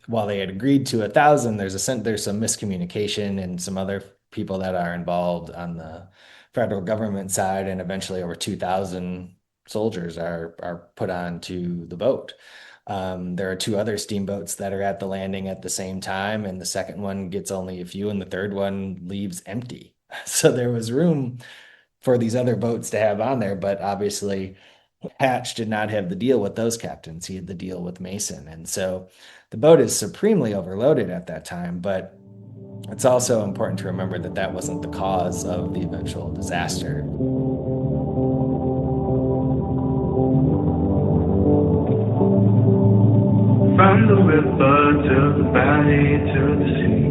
while they had agreed to 1,000, there's some miscommunication and some other people that are involved on the federal government side, and eventually over 2,000 soldiers are put onto the boat. There are two other steamboats that are at the landing at the same time, and the second one gets only a few, and the third one leaves empty. So there was room for these other boats to have on there, but obviously Hatch did not have the deal with those captains. He had the deal with Mason. And so the boat is supremely overloaded at that time, but it's also important to remember that that wasn't the cause of the eventual disaster. From the river to the valley to the sea.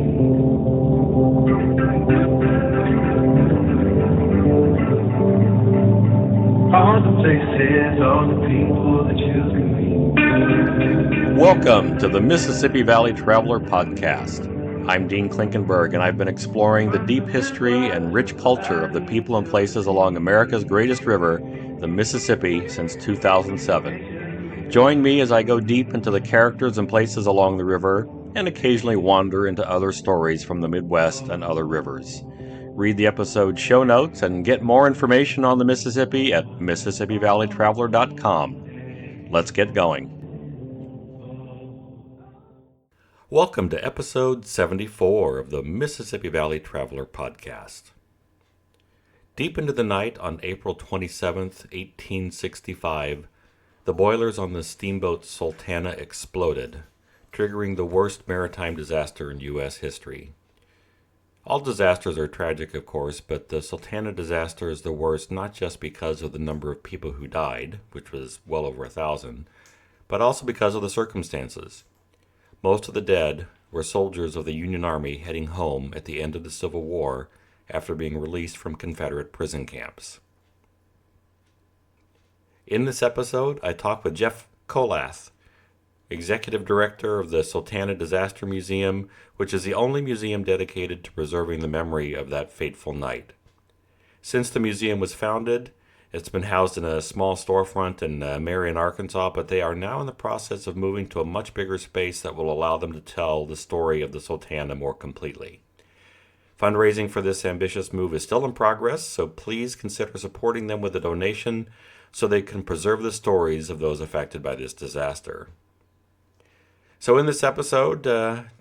All the places, all the people that you can meet. Welcome to the Mississippi Valley Traveler Podcast. I'm Dean Klinkenberg, and I've been exploring the deep history and rich culture of the people and places along America's greatest river, the Mississippi, since 2007. Join me as I go deep into the characters and places along the river, and occasionally wander into other stories from the Midwest and other rivers. Read the episode show notes and get more information on the Mississippi at MississippiValleyTraveler.com. Let's get going. Welcome to episode 74 of the Mississippi Valley Traveler Podcast. Deep into the night on April 27th, 1865, the boilers on the steamboat Sultana exploded, triggering the worst maritime disaster in U.S. history. All disasters are tragic, of course, but the Sultana disaster is the worst not just because of the number of people who died, which was well over 1,000, but also because of the circumstances. Most of the dead were soldiers of the Union Army heading home at the end of the Civil War after being released from Confederate prison camps. In this episode, I talk with Jeff Kollath, Executive Director of the Sultana Disaster Museum, which is the only museum dedicated to preserving the memory of that fateful night. Since the museum was founded, it's been housed in a small storefront in Marion, Arkansas, but they are now in the process of moving to a much bigger space that will allow them to tell the story of the Sultana more completely. Fundraising for this ambitious move is still in progress, so please consider supporting them with a donation so they can preserve the stories of those affected by this disaster. So in this episode,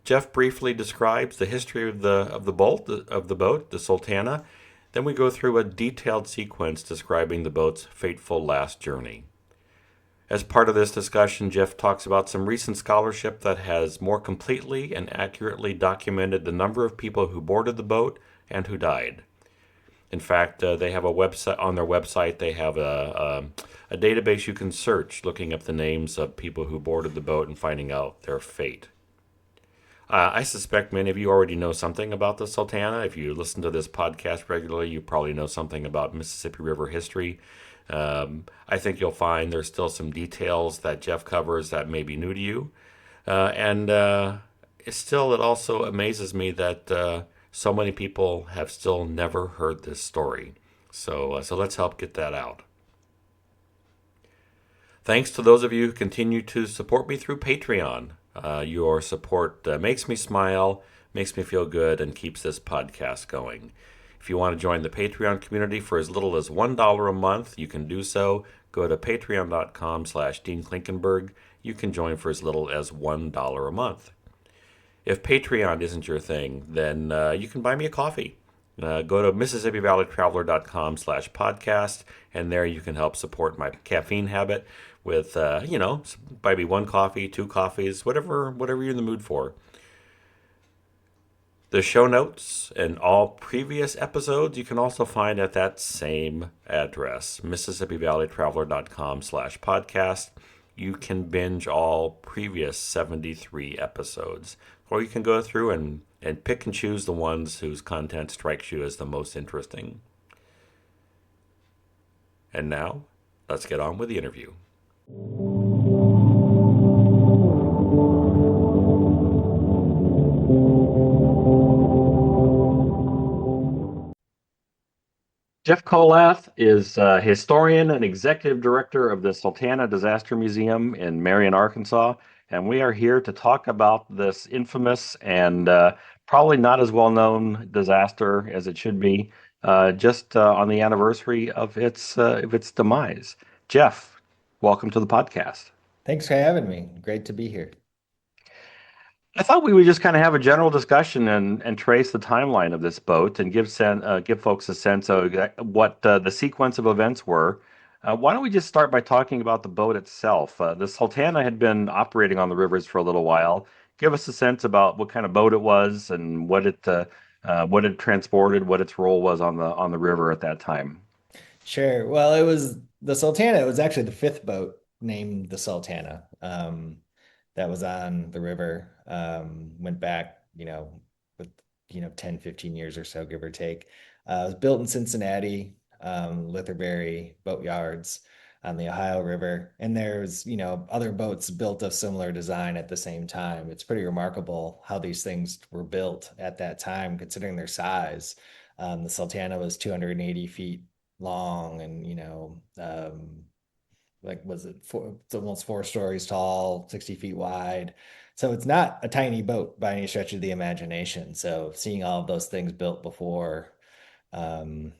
Jeff briefly describes the history of the boat, the Sultana. Then we go through a detailed sequence describing the boat's fateful last journey. As part of this discussion, Jeff talks about some recent scholarship that has more completely and accurately documented the number of people who boarded the boat and who died. In fact, they have a website on their website. They have a database you can search, looking up the names of people who boarded the boat and finding out their fate. I suspect many of you already know something about the Sultana. If you listen to this podcast regularly, you probably know something about Mississippi River history. I think you'll find there's still some details that Jeff covers that may be new to you. And it also amazes me that so many people have still never heard this story. So let's help get that out. Thanks to those of you who continue to support me through Patreon. Your support makes me smile, makes me feel good, and keeps this podcast going. If you want to join the Patreon community for as little as $1 a month, you can do so. Go to patreon.com/Dean Klinkenberg. You can join for as little as $1 a month. If Patreon isn't your thing, then you can buy me a coffee. Go to MississippiValleyTraveler.com/podcast, and there you can help support my caffeine habit with, buy me one coffee, two coffees, whatever you're in the mood for. The show notes and all previous episodes you can also find at that same address, MississippiValleyTraveler.com/podcast. You can binge all previous 73 episodes, or you can go through and pick and choose the ones whose content strikes you as the most interesting. And now, let's get on with the interview. Jeff Kollath is a historian and executive director of the Sultana Disaster Museum in Marion, Arkansas, and we are here to talk about this infamous and probably not as well known disaster as it should be, just on the anniversary of its demise. Jeff, welcome to the podcast. Thanks for having me. Great to be here. I thought we would just kind of have a general discussion and trace the timeline of this boat and give folks a sense of what the sequence of events were. Why don't we just start by talking about the boat itself? The Sultana had been operating on the rivers for a little while. Give us a sense about what kind of boat it was and what it transported, what its role was on the river at that time. Sure. Well, it was the Sultana. It was actually the fifth boat named the Sultana that was on the river. Went back, with 10, 15 years or so, give or take. It was built in Cincinnati, Litherbury boat yards on the Ohio River. And there's, other boats built of similar design at the same time. It's pretty remarkable how these things were built at that time, considering their size. The Sultana was 280 feet long and like was it four, it's almost 4 stories tall, 60 feet wide. So it's not a tiny boat by any stretch of the imagination. So seeing all of those things built before um,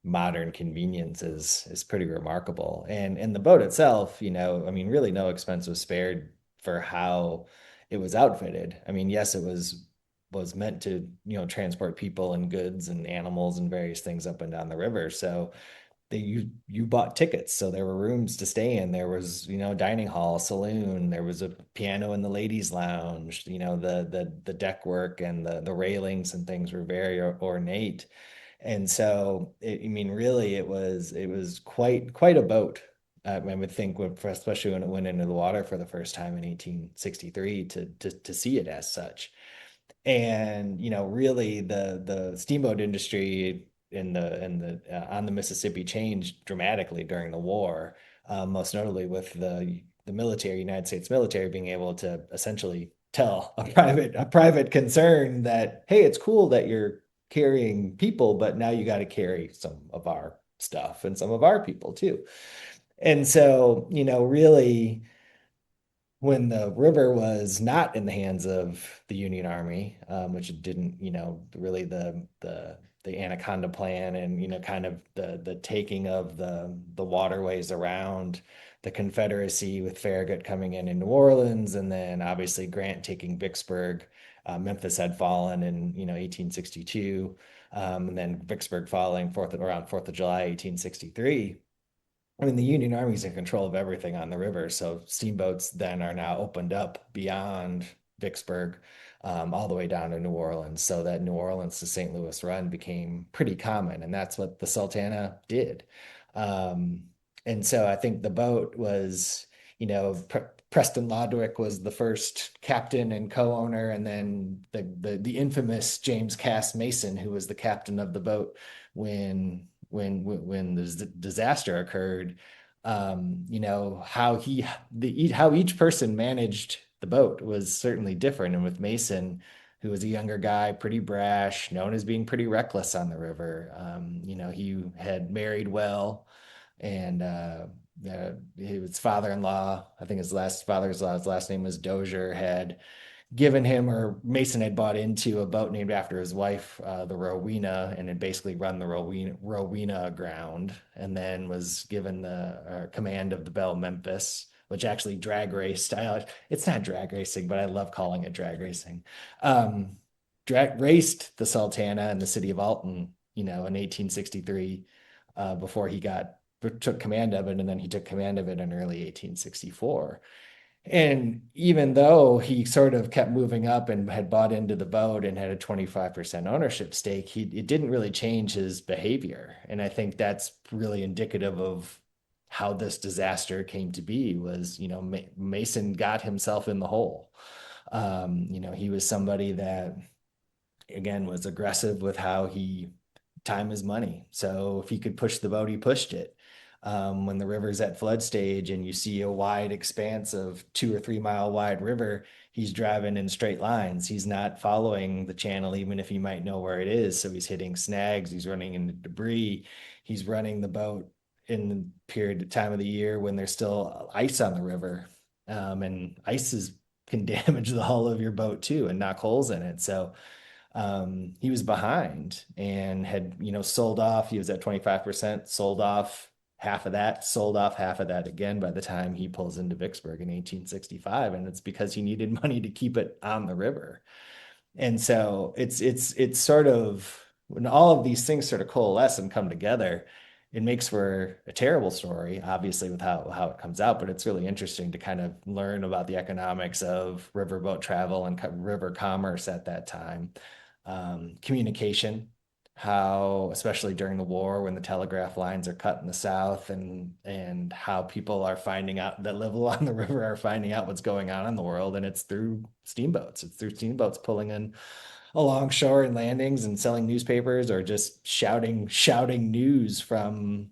modern convenience is pretty remarkable. And the boat itself, I mean, really no expense was spared for how it was outfitted. I mean, yes, it was meant to, transport people and goods and animals and various things up and down the river. So you bought tickets, so there were rooms to stay in. There was, dining hall, saloon. There was a piano in the ladies' lounge. The deck work and the railings and things were very ornate. And so, I mean, really, it was quite a boat. I would think, especially when it went into the water for the first time in 1863, to see it as such. And really, the steamboat industry in the on the Mississippi changed dramatically during the war, most notably with the military, United States military, being able to essentially tell a private concern that, hey, it's cool that you're carrying people, but now you got to carry some of our stuff and some of our people too. And so, really, when the river was not in the hands of the Union Army, which it didn't, really the Anaconda Plan and kind of the taking of the waterways around the Confederacy with Farragut coming in New Orleans, and then obviously Grant taking Vicksburg. Memphis had fallen in 1862, and then Vicksburg falling around Fourth of July 1863. I mean, the Union Army's in control of everything on the river, so steamboats then are now opened up beyond Vicksburg, all the way down to New Orleans. So that New Orleans to St. Louis run became pretty common, and that's what the Sultana did. Um, and so I think the boat was, Preston Lodwick was the first captain and co-owner, and then the infamous James Cass Mason, who was the captain of the boat when the disaster occurred. How each person managed the boat was certainly different. And with Mason, who was a younger guy, pretty brash, known as being pretty reckless on the river, he had married well, and his father-in-law, I think his last father-in-law, his last name was Dozier, had given him, or Mason had bought into, a boat named after his wife, the Rowena, and had basically run the Rowena aground, and then was given the command of the Belle Memphis, which actually drag raced. It's not drag racing, but I love calling it drag racing. Um, Drag raced the Sultana in the city of Alton, in 1863, before he took command of it, and then he took command of it in early 1864. And even though he sort of kept moving up and had bought into the boat and had a 25% ownership stake, it didn't really change his behavior. And I think that's really indicative of how this disaster came to be. Was, Mason got himself in the hole. He was somebody that, again, was aggressive with how he time is money. So if he could push the boat, he pushed it. When the river's at flood stage and you see a wide expanse of 2 or 3 mile wide river, he's driving in straight lines. He's not following the channel, even if he might know where it is. So he's hitting snags, he's running into debris, he's running the boat in the period of time of the year when there's still ice on the river. And ice is can damage the hull of your boat too and knock holes in it. So he was behind and had, sold off. He was at 25%, sold off half of that, sold off half of that again by the time he pulls into Vicksburg in 1865. And it's because he needed money to keep it on the river. And so it's sort of when all of these things sort of coalesce and come together, it makes for a terrible story, obviously, with how it comes out. But it's really interesting to kind of learn about the economics of riverboat travel and river commerce at that time. Communication, how, especially during the war, when the telegraph lines are cut in the South, and how people are finding out that live along the river are finding out what's going on in the world, and it's through steamboats. It's through steamboats pulling in along shore and landings and selling newspapers or just shouting news from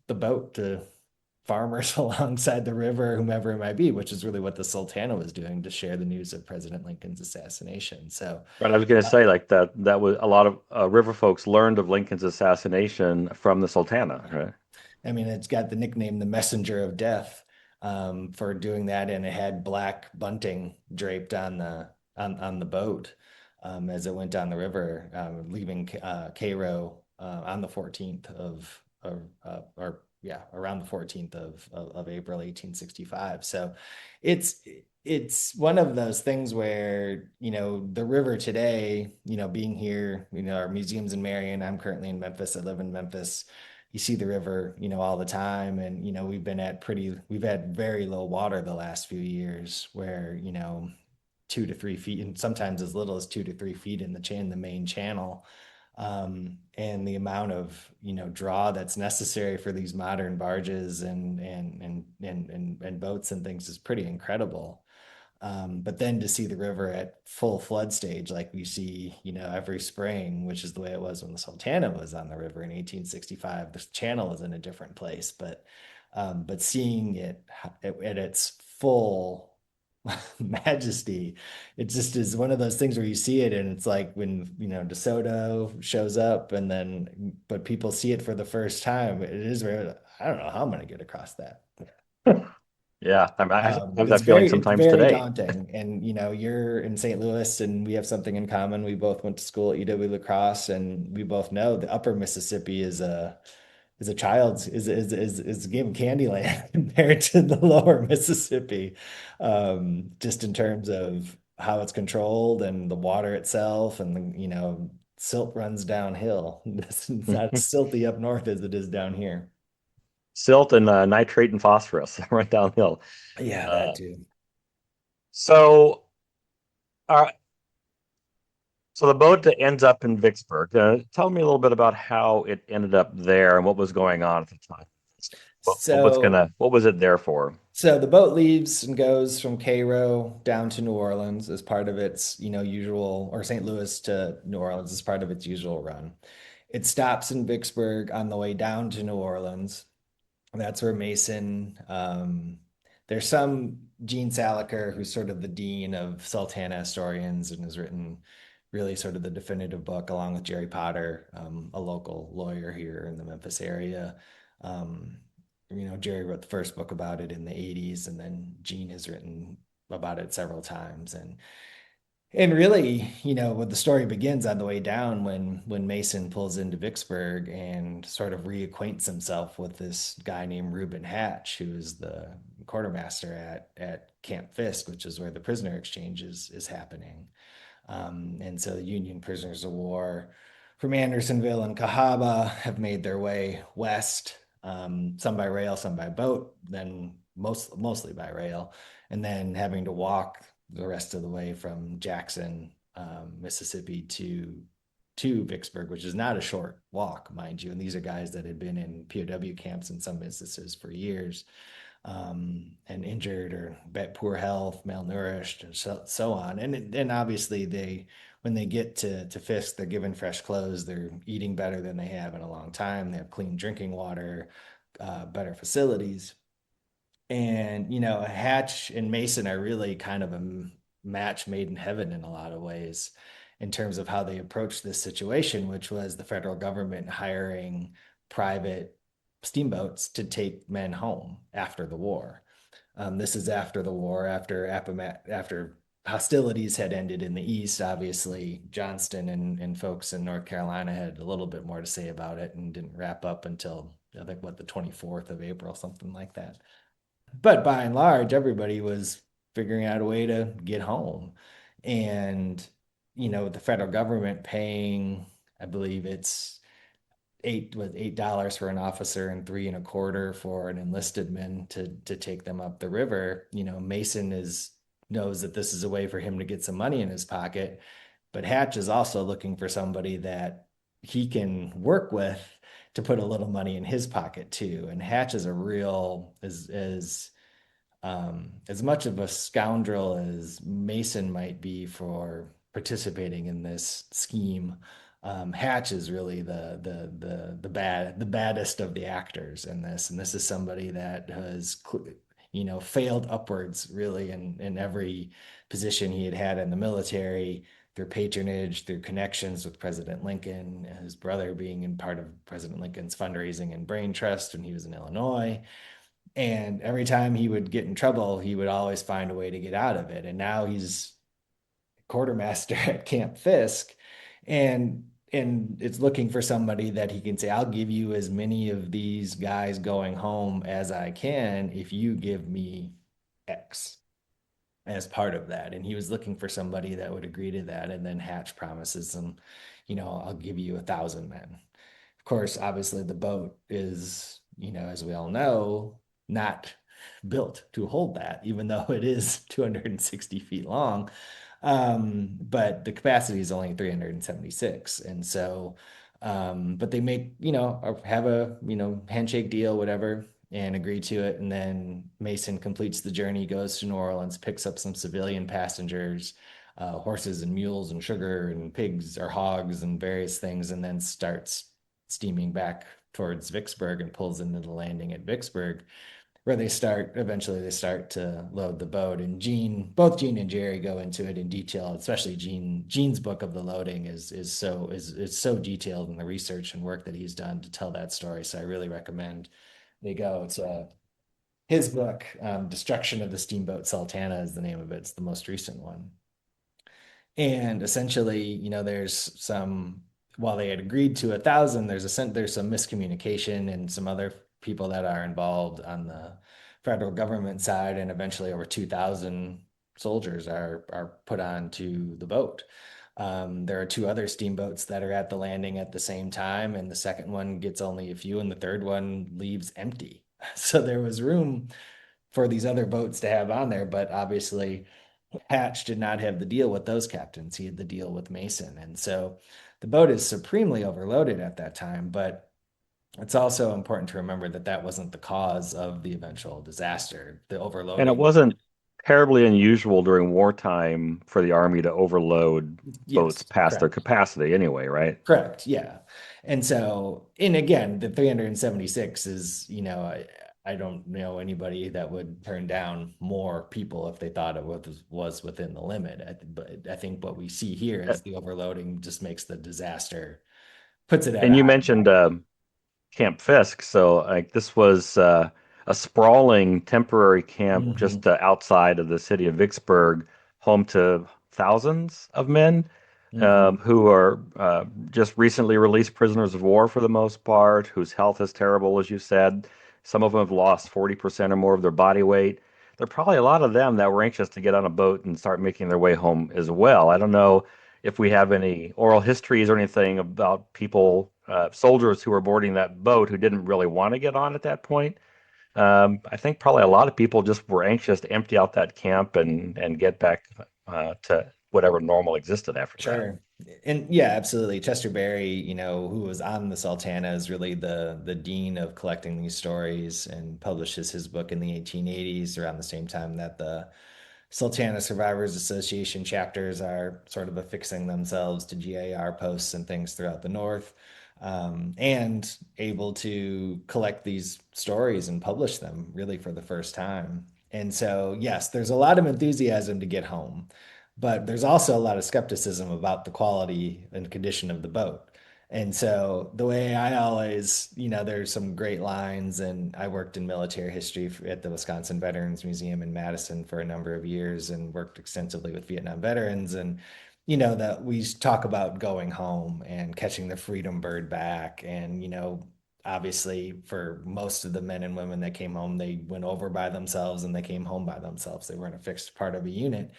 the boat to farmers alongside the river, whomever it might be, which is really what the Sultana was doing to share the news of President Lincoln's assassination. So, Right, I was going to say like that was a lot of river folks learned of Lincoln's assassination from the Sultana, right? I mean, it's got the nickname the Messenger of Death for doing that, and it had black bunting draped on the boat as it went down the river, leaving Cairo on the 14th or yeah, around the 14th of April 1865. So it's it's one of those things where, the river today, being here, our museums in Marion. I'm currently in Memphis. I live in Memphis. You see the river, all the time. And, we've had very low water the last few years where, 2 to 3 feet, and sometimes as little as 2 to 3 feet in the main channel. And the amount of, draw that's necessary for these modern barges and boats and things is pretty incredible. But then to see the river at full flood stage, like we see, every spring, which is the way it was when the Sultana was on the river in 1865, the channel is in a different place, but seeing it at its full majesty, it just is one of those things where you see it and it's like when, DeSoto shows up but people see it for the first time. It is very, I don't know how I'm going to get across that. Yeah, I have It's that feeling it's sometimes very today. daunting. And you're in St. Louis and we have something in common. We both went to school at UW La Crosse, and we both know the upper Mississippi is a child's is a game of Candyland compared to the lower Mississippi. Just in terms of how it's controlled and the water itself, and silt runs downhill. It's not silty up north as it is down here. Silt and nitrate and phosphorus right downhill. Yeah, that Uh, too. so, uh, so the boat that ends up in Vicksburg. Tell me a little bit about how it ended up there and what was going on at the time. So What was it there for? So the boat leaves and goes from Cairo down to New Orleans as part of its, usual, or St. Louis to New Orleans as part of its usual run. It stops in Vicksburg on the way down to New Orleans. That's where Mason, there's some Gene Saliker, who's sort of the dean of Sultana historians and has written really sort of the definitive book along with Jerry Potter, a local lawyer here in the Memphis area. Um, Jerry wrote the first book about it in the 80s, and then Gene has written about it several times. And really, when the story begins on the way down, when Mason pulls into Vicksburg and sort of reacquaints himself with this guy named Reuben Hatch, who is the quartermaster at Camp Fisk, which is where the prisoner exchange is happening. And so the Union prisoners of war from Andersonville and Cahaba have made their way west, some by rail, some by boat, then mostly by rail, and then having to walk the rest of the way from Jackson, Mississippi to Vicksburg, which is not a short walk, mind you. And these are guys that had been in POW camps in some instances for years, and injured or poor health, malnourished, and so on. And obviously when they get to Fisk, they're given fresh clothes. They're eating better than they have in a long time. They have clean drinking water, better facilities. And, Hatch and Mason are really kind of a match made in heaven in a lot of ways in terms of how they approached this situation, which was the federal government hiring private steamboats to take men home after the war. This is after the war, after hostilities had ended in the East. Obviously, Johnston and folks in North Carolina had a little bit more to say about it and didn't wrap up until I think what the 24th of April, something like that. But by and large, everybody was figuring out a way to get home. And, with the federal government paying, I believe it's $8 for an officer and 3.25 for an enlisted man to take them up the river. Mason is knows that this is a way for him to get some money in his pocket, but Hatch is also looking for somebody that he can work with to put a little money in his pocket too. And Hatch is a real as much of a scoundrel as Mason might be for participating in this scheme. Hatch is really the baddest of the actors in this, and this is somebody that has failed upwards really in every position he had had in the military, through patronage, through connections with President Lincoln, his brother being in part of President Lincoln's fundraising and brain trust when he was in Illinois. And every time he would get in trouble, he would always find a way to get out of it. And now he's quartermaster at Camp Fisk, and it's looking for somebody that he can say, I'll give you as many of these guys going home as I can if you give me X as part of that. And he was looking for somebody that would agree to that. And then Hatch promises him, I'll give you 1,000 men. Of course, obviously the boat is, as we all know, not built to hold that, even though it is 260 feet long. But the capacity is only 376. And so, but they make, have a, handshake deal, whatever, and agree to it. And then Mason completes the journey, goes to New Orleans, picks up some civilian passengers, horses and mules and sugar and pigs or hogs and various things, and then starts steaming back towards Vicksburg and pulls into the landing at Vicksburg, where eventually they start to load the boat. And both Gene and Jerry go into it in detail, especially Gene's book of the loading is so detailed in the research and work that he's done to tell that story. So I really recommend they go to his book. Destruction of the Steamboat Sultana is the name of it. It's the most recent one. And essentially, while they had agreed to 1,000, there's some miscommunication and some other people that are involved on the federal government side, and eventually over 2,000 soldiers are put onto the boat. There are two other steamboats that are at the landing at the same time, and the second one gets only a few, and the third one leaves empty. So there was room for these other boats to have on there, but obviously Hatch did not have the deal with those captains. He had the deal with Mason. And so the boat is supremely overloaded at that time, but it's also important to remember that that wasn't the cause of the eventual disaster. The And it overloading, wasn't terribly unusual during wartime for the Army to overload boats yes, past their correct. capacity anyway, right? Correct. Yeah. And again, the 376 is, I don't know anybody that would turn down more people if they thought it was within the limit. But I think what we see here Uh, is the overloading just makes the disaster, puts it at a And you high mentioned value. Camp Fisk. So, like, this was a sprawling temporary camp Hmm. just outside of the city of Vicksburg, home to thousands of men Hmm. who are just recently released prisoners of war for the most part, whose health is terrible, as you said. Some of them have lost 40% or more of their body weight. There are probably a lot of them that were anxious to get on a boat and start making their way home as well. I don't know if we have any oral histories or anything about people, soldiers who were boarding that boat who didn't really want to get on at that point. I think probably a lot of people just were anxious to empty out that camp and get back to whatever normal existed after that. Sure. And yeah, absolutely. Chester Berry, who was on the Sultana, is really the dean of collecting these stories and publishes his book in the 1880s around the same time that the Sultana Survivors Association chapters are sort of affixing themselves to GAR posts and things throughout the North, and able to collect these stories and publish them really for the first time. And so, yes, there's a lot of enthusiasm to get home, but there's also a lot of skepticism about the quality and condition of the boat. And so the way I always, there's some great lines, and I worked in military history at the Wisconsin Veterans Museum in Madison for a number of years and worked extensively with Vietnam veterans. And, that we talk about going home and catching the freedom bird back. And, obviously for most of the men and women that came home, they went over by themselves and they came home by themselves. They weren't a fixed part of a unit.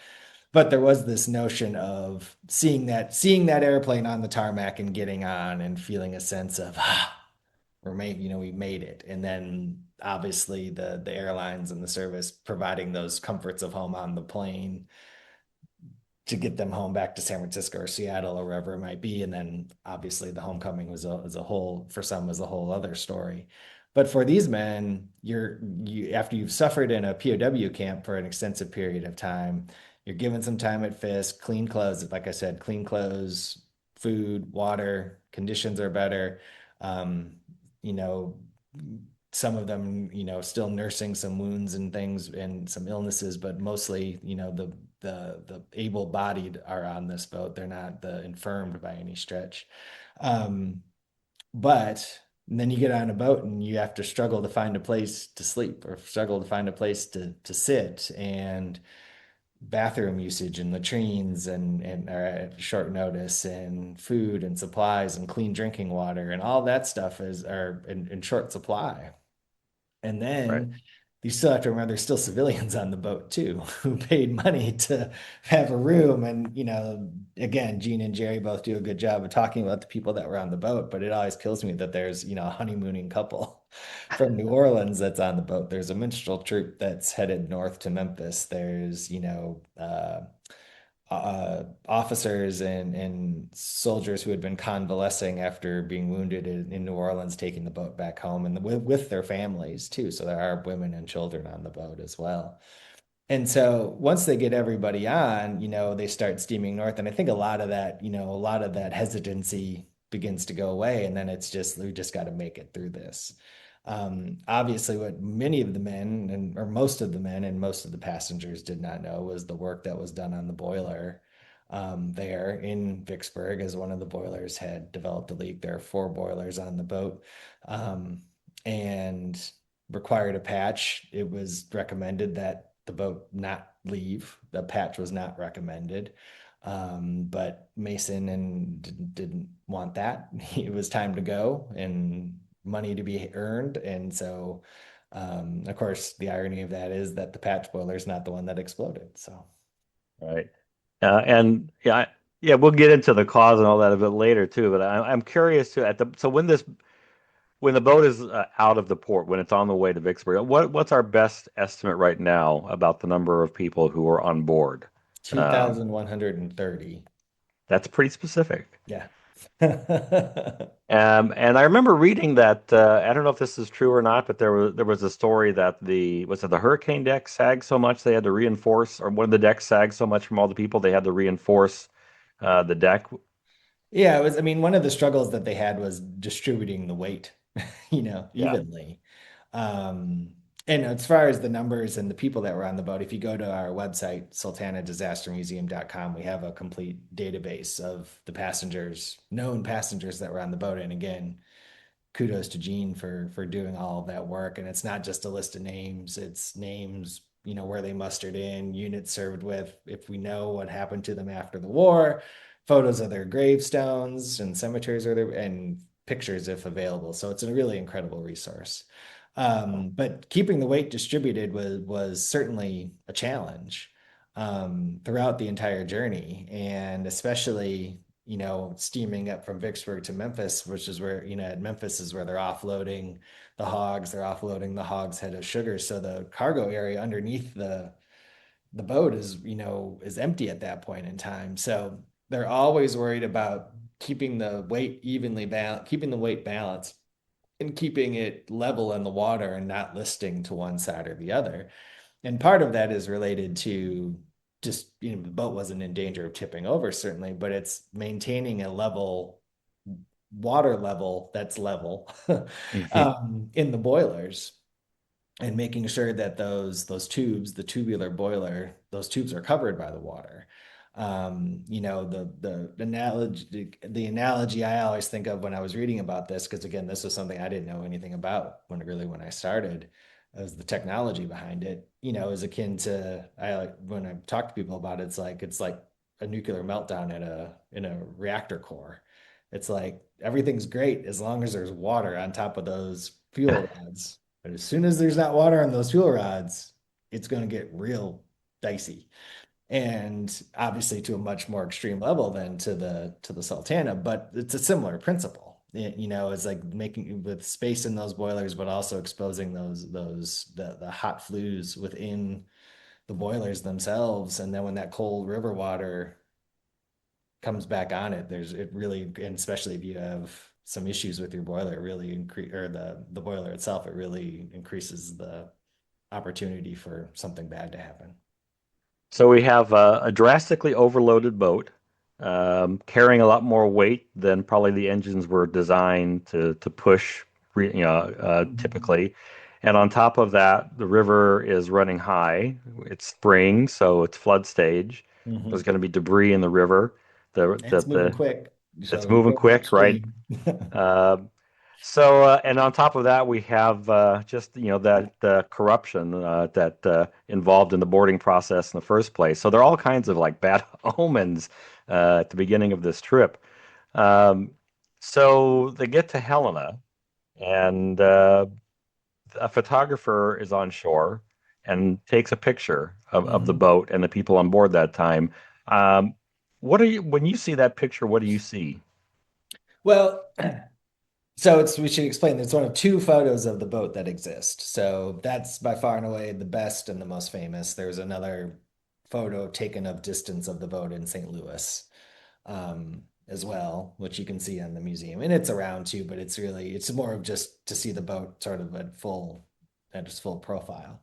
But there was this notion of seeing that airplane on the tarmac and getting on and feeling a sense of we made it. And then obviously the airlines and the service providing those comforts of home on the plane to get them home back to San Francisco or Seattle or wherever it might be. And then obviously the homecoming was a whole, for some, was a whole other story. But for these men, you after you've suffered in a POW camp for an extensive period of time, you're given some time at Fisk, clean clothes, like I said, clean clothes, food, water, conditions are better. Um, you know, some of them, still nursing some wounds and things and some illnesses, but mostly, the able-bodied are on this boat. They're not the infirmed by any stretch. Um, but then you get on a boat and you have to struggle to find a place to sleep or struggle to find a place to sit, and bathroom usage and latrines and are at short notice, and food and supplies and clean drinking water and all that stuff are in short supply. And Right. then you still have to remember there's still civilians on the boat too who paid money to have a room. And, again, Gene and Jerry both do a good job of talking about the people that were on the boat, but it always kills me that there's, a honeymooning couple from New Orleans that's on the boat. There's a minstrel troupe that's headed north to Memphis. There's, officers and soldiers who had been convalescing after being wounded in New Orleans, taking the boat back home and with their families too. So there are women and children on the boat as well. And so once they get everybody on, they start steaming north. And I think a lot of that hesitancy begins to go away. And then it's just, we just got to make it through this. Obviously, what many of the men or most of the men and most of the passengers did not know was the work that was done on the boiler there in Vicksburg, as one of the boilers had developed a leak. There are four boilers on the boat, and required a patch. It was recommended that the boat not leave. The patch was not recommended. But Mason and didn't want that. It was time to go and money to be earned. And so, of course, the irony of that is that the patch boiler is not the one that exploded. So, Right. And yeah, yeah, we'll get into the cause and all that a bit later too. But I'm curious too. So when the boat is out of the port, when it's on the way to Vicksburg, what's our best estimate right now about the number of people who are on board? Um, 2,130. that's pretty specific. Yeah. And I remember reading that I don't know if this is true or not, but there was a story that the hurricane deck sagged so much they had to reinforce, or one of the decks sagged so much from all the people they had to reinforce the deck. Yeah, I mean, one of the struggles that they had was distributing the weight, Yeah. evenly. Um, and as far as the numbers and the people that were on the boat, if you go to our website, sultanadisastermuseum.com, we have a complete database of the known passengers that were on the boat. And again, kudos to Gene for doing all of that work. And it's not just a list of names, it's names, where they mustered in, units served with, if we know what happened to them after the war, photos of their gravestones and cemeteries are there, and pictures if available. So it's a really incredible resource. But keeping the weight distributed was certainly a challenge throughout the entire journey, and especially steaming up from Vicksburg to Memphis, which is where, at Memphis is where they're offloading the hogs. They're offloading the hogs head of sugar. So the cargo area underneath the boat is empty at that point in time. So they're always worried about keeping the weight keeping the weight balanced and keeping it level in the water and not listing to one side or the other. And part of that is related to just, the boat wasn't in danger of tipping over, certainly, but it's maintaining a level water level that's level Mhm. in the boilers, and making sure that those tubes, the tubular boiler, those tubes are covered by the water. The analogy I always think of when I was reading about this, because again, this was something I didn't know anything about when I started, was the technology behind it. Is akin to when I talk to people about it, it's like a nuclear meltdown at a in a reactor core. It's like everything's great as long as there's water on top of those fuel rods. But as soon as there's not water on those fuel rods, it's going to get real dicey. And obviously to a much more extreme level than to the Sultana, but it's a similar principle. It's like making with space in those boilers, but also exposing the hot flues within the boilers themselves. And then when that cold river water comes back on it, it really, and especially if you have some issues with your boiler, it really increase or the boiler itself, it really increases the opportunity for something bad to happen. So we have a drastically overloaded boat, carrying a lot more weight than probably the engines were designed to push, typically. And on top of that, the river is running high. It's spring, so it's flood stage. There's Mhm. going to be debris in the river. And it's moving The quick, It's so moving go quick, right? upstream. Uh, and on top of that, we have just that corruption that involved in the boarding process in the first place. So there are all kinds of like bad omens at the beginning of this trip. Um, so they get to Helena, and a photographer is on shore and takes a picture of the Mhm. boat and the people on board that time. Um, what are you when you see that picture? What do you see? Well, so we should explain there's one of two photos of the boat that exist. So that's by far and away the best and the most famous. There's another photo taken of distance of the boat in St. Louis, as well, which you can see on the museum. And it's around too, but it's more of just to see the boat sort of at its full profile.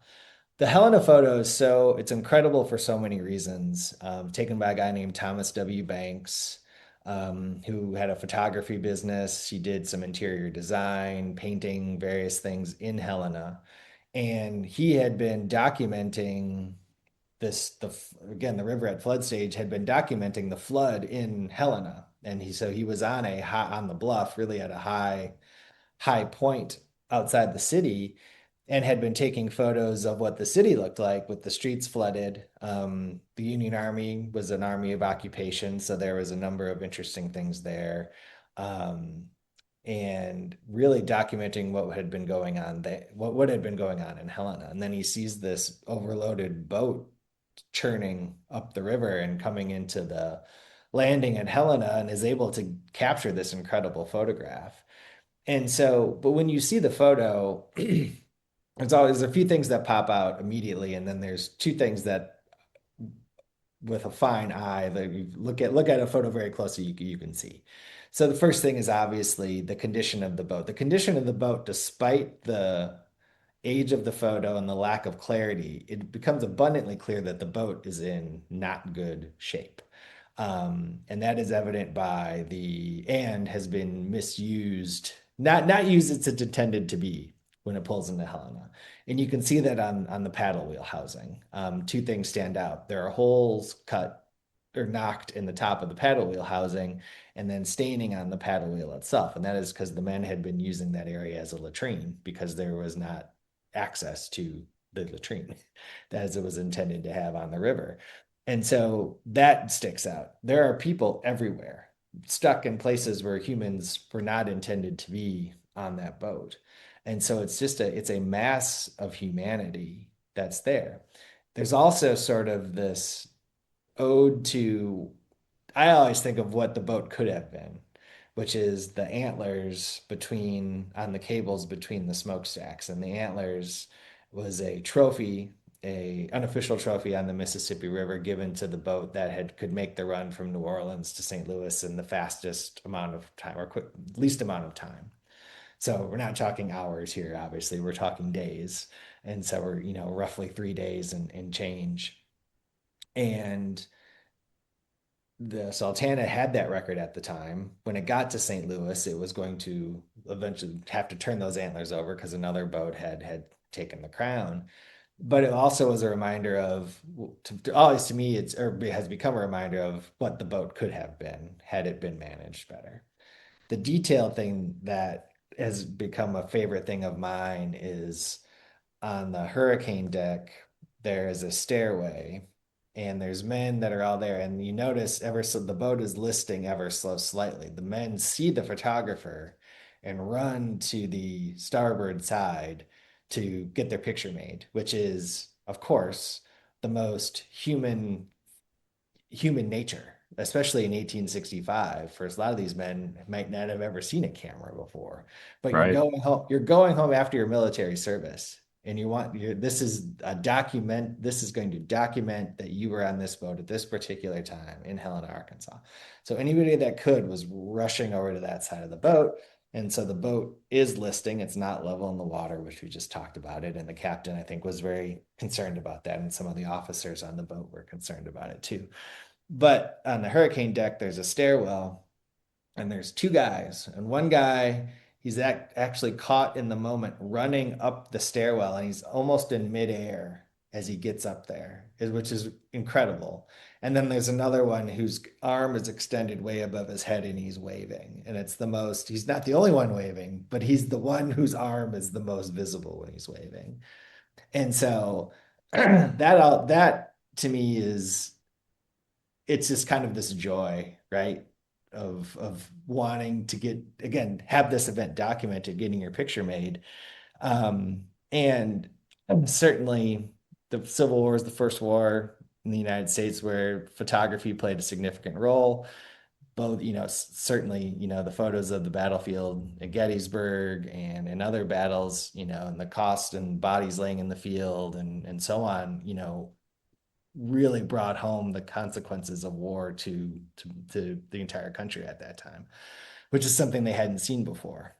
The Helena photo is it's incredible for so many reasons. Taken by a guy named Thomas W. Banks, who had a photography business. He did some interior design, painting, various things in Helena. And he had been documenting again, the river at flood stage had been documenting the flood in Helena. And he was on the bluff, really at a high point outside the city, and had been taking photos of what the city looked like with the streets flooded. The Union Army was an army of occupation, so there was a number of interesting things there. Um, and really documenting what had been going on in Helena. And then he sees this overloaded boat churning up the river and coming into the landing at Helena and is able to capture this incredible photograph. But when you see the photo, there's a few things that pop out immediately, and then there's two things that, with a fine eye, that you look at a photo very closely, you can see. So the first thing is obviously the condition of the boat. The condition of the boat, despite the age of the photo and the lack of clarity, it becomes abundantly clear that the boat is in not good shape. And that is evident and has been misused, not used as it's intended to be when it pulls into Helena. And you can see that on the paddle wheel housing. Two things stand out. There are holes cut or knocked in the top of the paddle wheel housing and then staining on the paddle wheel itself. And that is because the men had been using that area as a latrine because there was not access to the latrine as it was intended to have on the river. And so that sticks out. There are people everywhere stuck in places where humans were not intended to be on that boat. And so it's a mass of humanity that's there. There's also sort of this ode to, I always think of what the boat could have been, which is the antlers on the cables between the smokestacks. And the antlers was a trophy, a unofficial trophy on the Mississippi River given to the boat that could make the run from New Orleans to St. Louis in the fastest amount of time or least amount of time. So we're not talking hours here, obviously, we're talking days. And so we're, roughly 3 days and change. And the Sultana had that record at the time. When it got to St. Louis, it was going to eventually have to turn those antlers over because another boat had taken the crown. but it also was a reminder of, always to me, has become a reminder of what the boat could have been had it been managed better. The detail thing that has become a favorite thing of mine is on the hurricane deck, there is a stairway and there's men that are all there. And you notice ever so the boat is listing ever so slightly. The men see the photographer and run to the starboard side to get their picture made, which is, of course, the most human nature, especially in 1865. For a lot of these men might not have ever seen a camera before, but Right. you're going home after your military service, and this is going to document that you were on this boat at this particular time in Helena, Arkansas. So anybody that could was rushing over to that side of the boat. And so the boat is listing, it's not level in the water, which we just talked about it. And the captain, I think, was very concerned about that. And some of the officers on the boat were concerned about it too. But on the hurricane deck, there's a stairwell and there's two guys. And one guy, he's actually caught in the moment running up the stairwell and he's almost in midair as he gets up there, which is incredible. And then there's another one whose arm is extended way above his head and he's waving. And he's not the only one waving, but he's the one whose arm is the most visible when he's waving. And so that to me is it's just kind of this joy, right? Of wanting to have this event documented, getting your picture made. And certainly the Civil War is the first war in the United States where photography played a significant role. Both, certainly, the photos of the battlefield at Gettysburg and in other battles, and the cost and bodies laying in the field and so on, really brought home the consequences of war to the entire country at that time, which is something they hadn't seen before.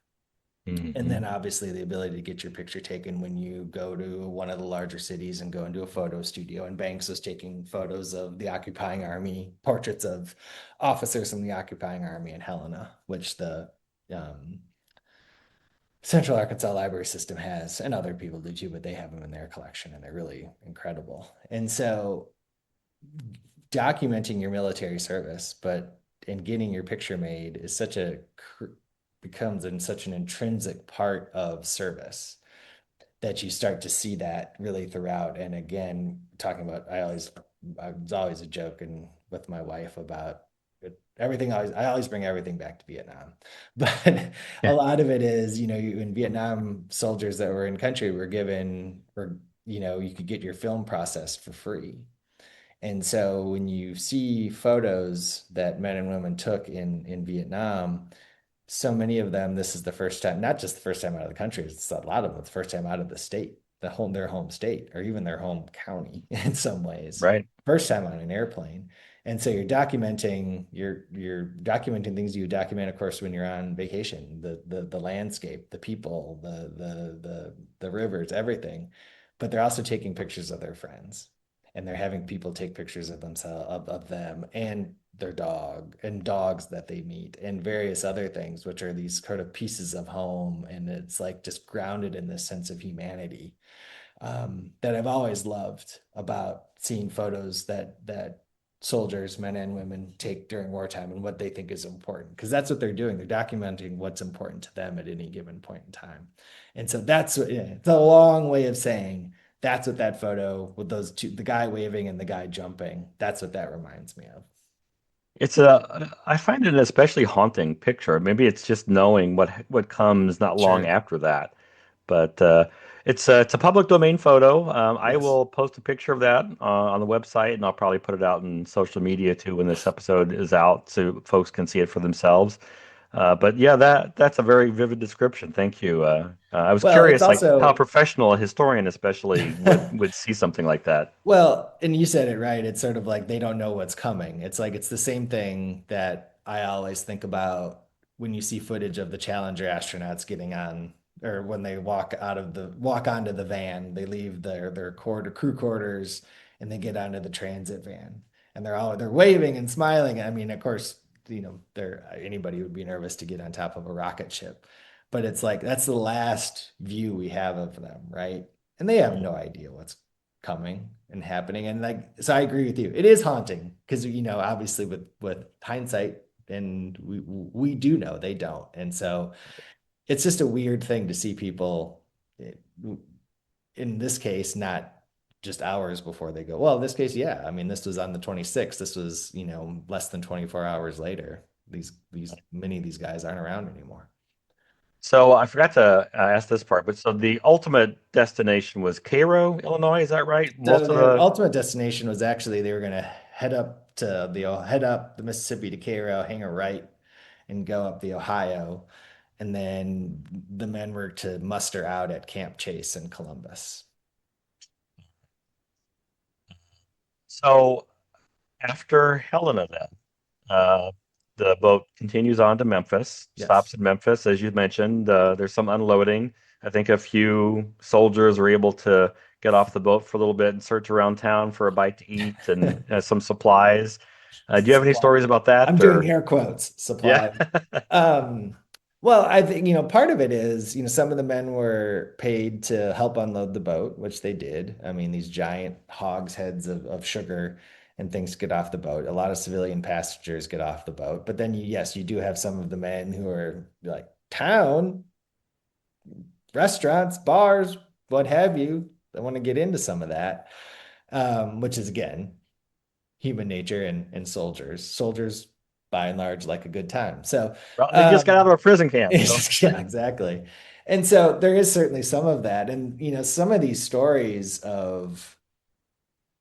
And Hmm. then obviously the ability to get your picture taken when you go to one of the larger cities and go into a photo studio. And Banks was taking photos of the occupying army, portraits of officers from the occupying army in Helena, which the um, Central Arkansas Library System has, and other people do too, but they have them in their collection and they're really incredible. And so documenting your military service, but and getting your picture made is becomes in such an intrinsic part of service that you start to see that really throughout. And again, talking about, it's always a joke and with my wife about I always bring everything back to Vietnam, but a Yeah. lot of it is, in Vietnam, soldiers that were in country were given, or, you could get your film processed for free. And so when you see photos that men and women took in Vietnam, so many of them, this is the first time, not just the first time out of the country, it's a lot of them, it's the first time out of the state, their home state, or even their home county in some ways. Right. First time on an airplane. And so you're documenting things you would document, of course, when you're on vacation, the landscape, the people, the rivers, everything. But they're also taking pictures of their friends and they're having people take pictures of themselves of them and their dog and dogs that they meet and various other things, which are these kind of pieces of home. And it's like just grounded in this sense of humanity that I've always loved about seeing photos that soldiers, men and women, take during wartime and what they think is important. Because that's what they're doing. They're documenting what's important to them at any given point in time. And so it's a long way of saying that's what that photo with those two, the guy waving and the guy jumping, that's what that reminds me of. I find it an especially haunting picture. Maybe it's just knowing what comes not long Sure. after that. But it's a public domain photo. I Yes. will post a picture of that on the website, and I'll probably put it out in social media too when this episode is out, so folks can see it for themselves. But yeah, that's a very vivid description. Thank you. I was Well, it's curious, like how a also professional, a historian especially, would see something like that. Well, and you said it right. It's sort of like they don't know what's coming. It's like it's the same thing that I always think about when you see footage of the Challenger astronauts getting on, or when they walk onto the van, they leave their crew quarters and they get onto the transit van. And they're waving and smiling. I mean, of course, anybody would be nervous to get on top of a rocket ship. But it's like that's the last view we have of them, right? And they have no idea coming and happening. And like, so I agree with you. It is haunting because, obviously with hindsight, and we do know they don't. And so it's just a weird thing to see people eh, in this case, not just hours before they go. Well, in this case, yeah. I mean, this was on the 26th. This was, less than 24 hours later. These many of these guys aren't around anymore. So I forgot to ask this part, but so the ultimate destination was Cairo, Illinois, is that right? So Most of their the ultimate destination was actually they were going to head up the Mississippi to Cairo, hang a right, and go up the Ohio, and then the men were to muster out at Camp Chase in Columbus. so after Helena then. Uh, the boat continues on to Memphis, stops Yes. in Memphis, as you mentioned. There's some unloading. I think a few soldiers were able to get off the boat for a little bit and search around town for a bite to eat and some supplies. Do you have any Supply. stories about that? I'm doing Or air quotes, yeah, supply. Um, well, I think, part of it is, some of the men were paid to help unload the boat, which they did. I mean, these giant hogsheads of sugar and things get off the boat. A lot of civilian passengers get off the boat. But then yes, you do have some of the men who are like town, restaurants, bars, what have you. I want to get into some of that, which is again human nature and soldiers. Soldiers, by and large, like a good time. So, well, they just got out um, of a prison camp, so yeah, exactly. And so there is certainly some of that. And, some of these stories of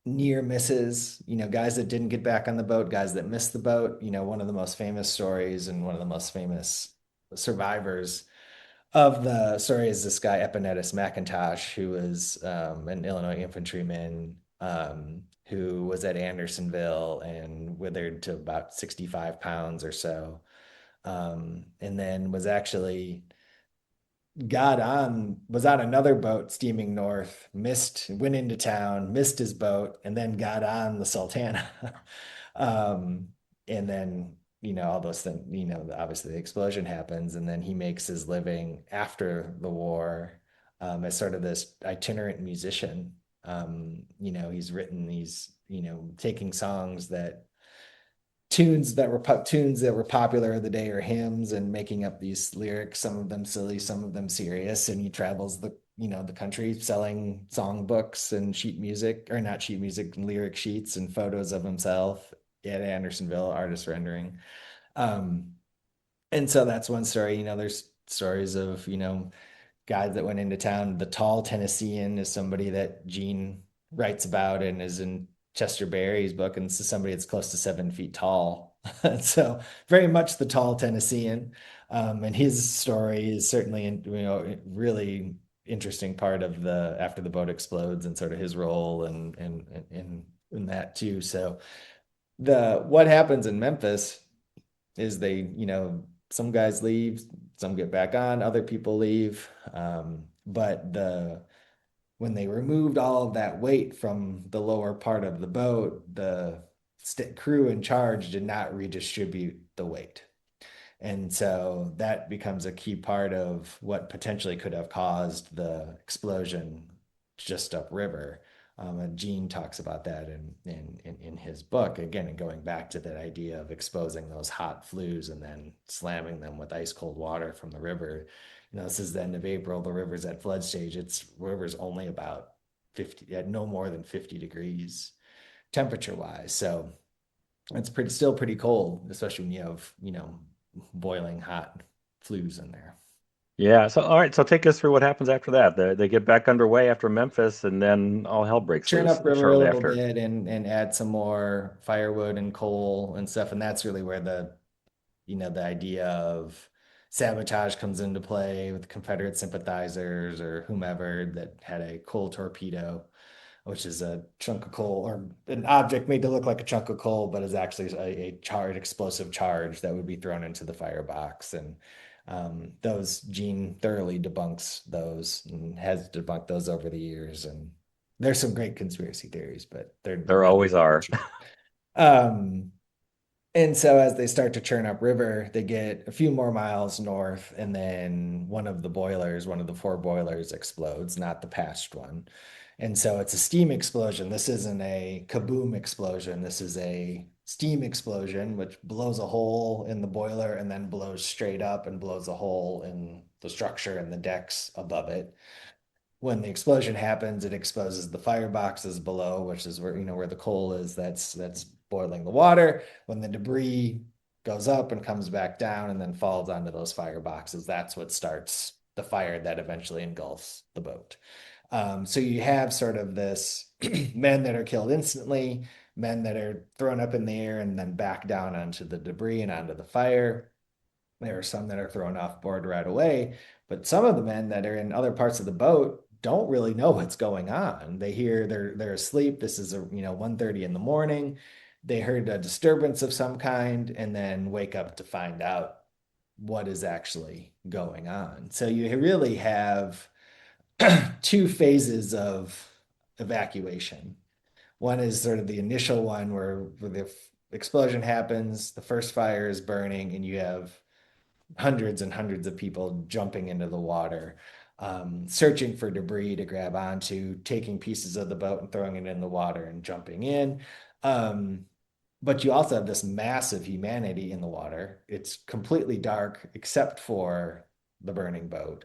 near misses, guys that didn't get back on the boat, guys that missed the boat, one of the most famous stories and one of the most famous survivors of the story is this guy Epinetus McIntosh, who was an Illinois infantryman who was at Andersonville and withered to about 65 pounds or so, and then was on another boat steaming north, went into town, missed his boat, and then got on the Sultana. um, and then, all those things, obviously the explosion happens, and then he makes his living after the war as sort of this itinerant musician. He's written these, taking songs tunes that were popular of the day or hymns and making up these lyrics, some of them silly, some of them serious, and he travels the country selling songbooks and sheet music, or not sheet music, lyric sheets and photos of himself at Andersonville, artist rendering. um and so that's one story. There's stories of guys that went into town. The tall Tennessean is somebody that Gene writes about and is in Chester Berry's book, and this is somebody that's close to 7 feet tall. So very much the tall Tennessean. And his story is certainly, really interesting part of the after the boat explodes and sort of his role in that too. So the what happens in Memphis is some guys leave, some get back on, other people leave. But when they removed all of that weight from the lower part of the boat, the crew in charge did not redistribute the weight. And so that becomes a key part of what potentially could have caused the explosion just upriver. And Gene talks about that in his book, again, and going back to that idea of exposing those hot flues and then slamming them with ice cold water from the river. This is the end of April, the river's at flood stage. River's only about 50, at no more than 50 degrees temperature wise. So it's still pretty cold, especially when you have, boiling hot flues in there. yeah. So all right, so take us through what happens after that. They get back underway after Memphis, and then all hell breaks Churn loose up river a shortly little after. bit and add some more firewood and coal and stuff. And that's really where the idea of sabotage comes into play with Confederate sympathizers or whomever that had a coal torpedo, which is a chunk of coal or an object made to look like a chunk of coal, but is actually explosive charge that would be thrown into the firebox. And those Gene thoroughly debunks those and has debunked those over the years. And there's some great conspiracy theories, but they're There not always are. true. Um, and so as they start to churn up river, they get a few more miles north, and then one of the four boilers explodes, not the patched one. And so it's a steam explosion. This isn't a kaboom explosion. This is a steam explosion, which blows a hole in the boiler and then blows straight up and blows a hole in the structure and the decks above it. When the explosion happens, it exposes the fireboxes below, which is where, where the coal is, that's boiling the water. When the debris goes up and comes back down and then falls onto those fireboxes, that's what starts the fire that eventually engulfs the boat. So you have sort of this men that are killed instantly, men that are thrown up in the air and then back down onto the debris and onto the fire. There are some that are thrown off board right away, but some of the men that are in other parts of the boat don't really know what's going on. They hear they're asleep. This is 1:30 in the morning. They heard a disturbance of some kind and then wake up to find out what is actually going on. So you really have two phases of evacuation. One is sort of the initial one where the explosion happens, the first fire is burning, and you have hundreds and hundreds of people jumping into the water, searching for debris to grab onto, taking pieces of the boat and throwing it in the water and jumping in. Um, but you also have this massive humanity in the water. It's completely dark except for the burning boat.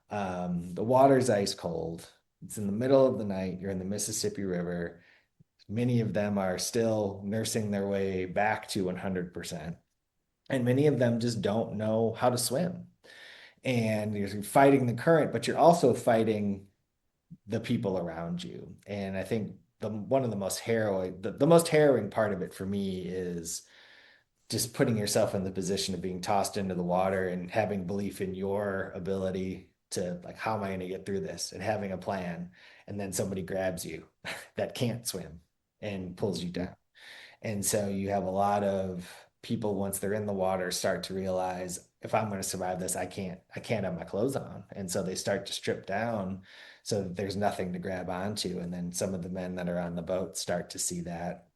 The water's ice cold. It's in the middle of the night. You're in the Mississippi River. Many of them are still nursing their way back to 100%. And many of them just don't know how to swim. And you're fighting the current, but you're also fighting the people around you. And I think one of the most harrowing, the most harrowing part of it for me is just putting yourself in the position of being tossed into the water and having belief in your ability to, like, how am I going to get through this, and having a plan. And then somebody grabs you that can't swim and pulls you down. And so you have a lot of people, once they're in the water, start to realize, if I'm going to survive this, I can't have my clothes on. And so they start to strip down so that there's nothing to grab onto. And then some of the men that are on the boat start to see that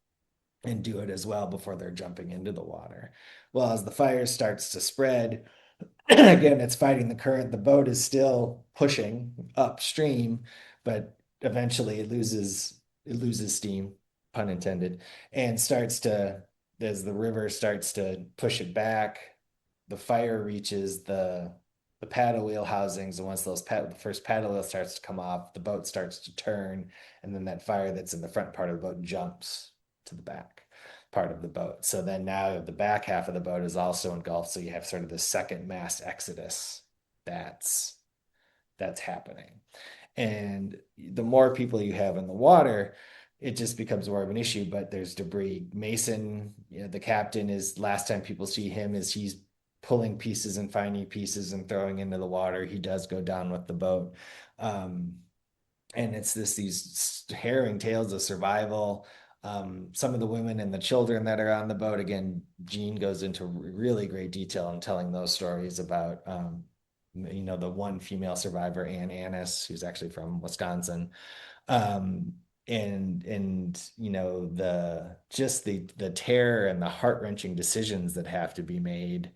and do it as well before they're jumping into the water. Well, as the fire starts to spread, again, it's fighting the current. The boat is still pushing upstream, but eventually it loses steam, pun intended, and starts to, as the river starts to push it back, the fire reaches the paddle wheel housings, and once the first paddle wheel starts to come off, the boat starts to turn, and then that fire that's in the front part of the boat jumps to the back part of the boat. So then now the back half of the boat is also engulfed. So you have sort of the second mass exodus that's that's happening. And the more people you have in the water, it just becomes more of an issue. But there's debris. Mason, the captain, is, last time people see him is he's pulling pieces and finding pieces and throwing into the water. He does go down with the boat. Um, and it's these harrowing tales of survival. Some of the women and the children that are on the boat, again, Gene goes into really great detail in telling those stories about the one female survivor, Ann Annis, who's actually from Wisconsin. um, and the terror and the heart-wrenching decisions that have to be made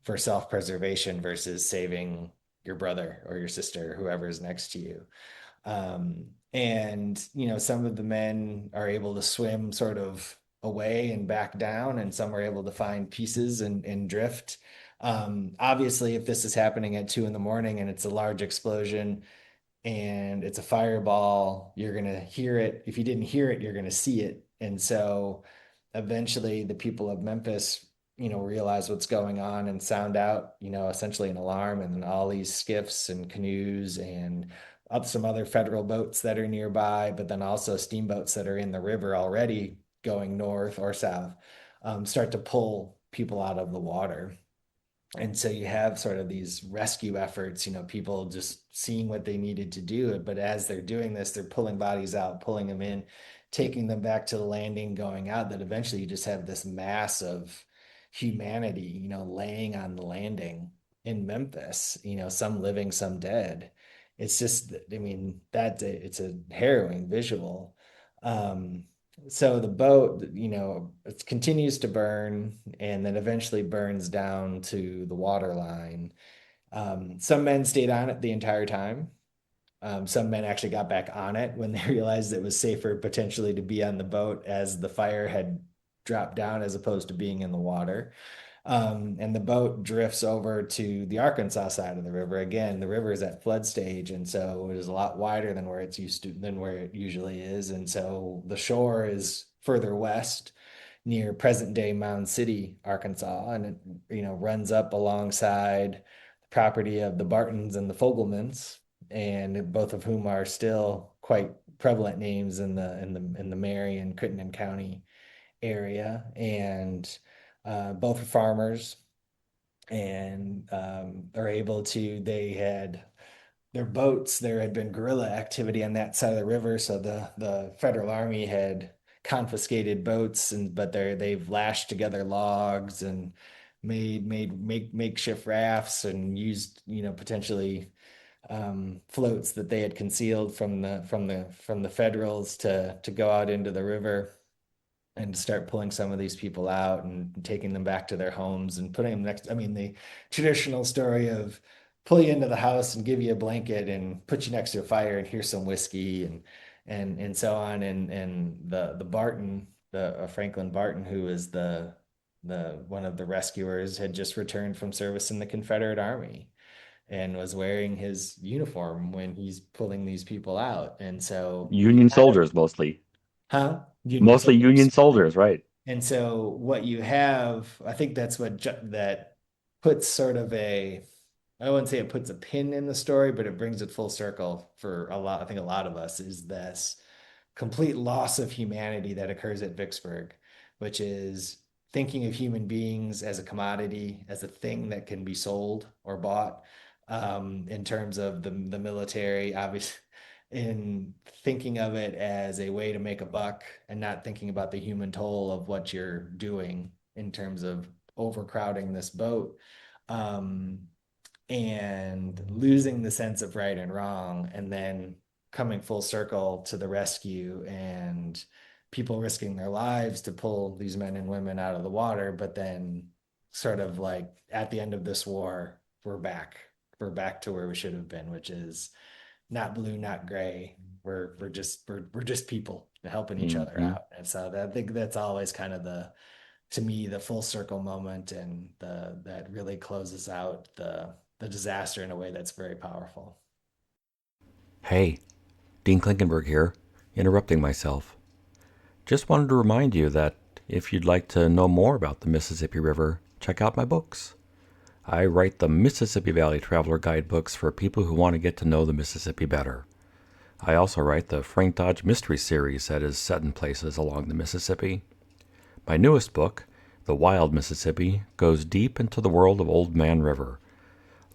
for self-preservation versus saving your brother or your sister, whoever is next to you. And some of the men are able to swim sort of away and back down, and some are able to find pieces and drift. Obviously, if this is happening at 2 in the morning and it's a large explosion and it's a fireball, you're gonna hear it. If you didn't hear it, you're gonna see it. And so eventually the people of Memphis, realize what's going on and sound out, essentially an alarm, and then all these skiffs and canoes and up some other federal boats that are nearby, but then also steamboats that are in the river already going north or south, start to pull people out of the water. And so you have sort of these rescue efforts, people just seeing what they needed to do. But as they're doing this, they're pulling bodies out, pulling them in, taking them back to the landing, going out, that eventually you just have this mass of humanity, laying on the landing in Memphis, some living, some dead. It's just, I mean, it's a harrowing visual. Um, so the boat, it continues to burn and then eventually burns down to the water line. Some men stayed on it the entire time. Some men actually got back on it when they realized it was safer potentially to be on the boat as the fire had dropped down as opposed to being in the water. And the boat drifts over to the Arkansas side of the river. Again, the river is at flood stage, and so it is a lot wider than where it's used to than where it usually is. And so the shore is further west near present day Mound City, Arkansas, and it, runs up alongside the property of the Bartons and the Fogelmans, and both of whom are still quite prevalent names in the Marion, Crittenden County area. And both are farmers and are able to, they had their boats, there had been guerrilla activity on that side of the river. So the Federal Army had confiscated boats and but they've lashed together logs and makeshift rafts and used, potentially floats that they had concealed from the Federals to go out into the river and start pulling some of these people out and taking them back to their homes and putting them next. I mean, the traditional story of pull you into the house and give you a blanket and put you next to a fire and here's some whiskey and so on. And the Barton, the Franklin Barton, who is the one of the rescuers, had just returned from service in the Confederate Army and was wearing his uniform when he's pulling these people out. And so you Union kind of, soldiers mostly. huh? Union Mostly Union soldiers. soldiers, right? And so what you have, I think that's that puts sort of I wouldn't say it puts a pin in the story, but it brings it full circle for a lot. I think a lot of us is this complete loss of humanity that occurs at Vicksburg, which is thinking of human beings as a commodity, as a thing that can be sold or bought, in terms of the military, obviously, in thinking of it as a way to make a buck and not thinking about the human toll of what you're doing in terms of overcrowding this boat. Um, and losing the sense of right and wrong, and then coming full circle to the rescue and people risking their lives to pull these men and women out of the water. But then, sort of like at the end of this war, we're back. We're back to where we should have been, which is not blue, not gray. We're just people helping each other Hmm. out. And so I think that's always kind of to me the full circle moment and the that really closes out the disaster in a way that's very powerful. Hey, Dean Klinkenberg here, interrupting myself. Just wanted to remind you that if you'd like to know more about the Mississippi River, check out my books. I write the Mississippi Valley Traveler guidebooks for people who want to get to know the Mississippi better. I also write the Frank Dodge Mystery Series that is set in places along the Mississippi. My newest book, The Wild Mississippi, goes deep into the world of Old Man River.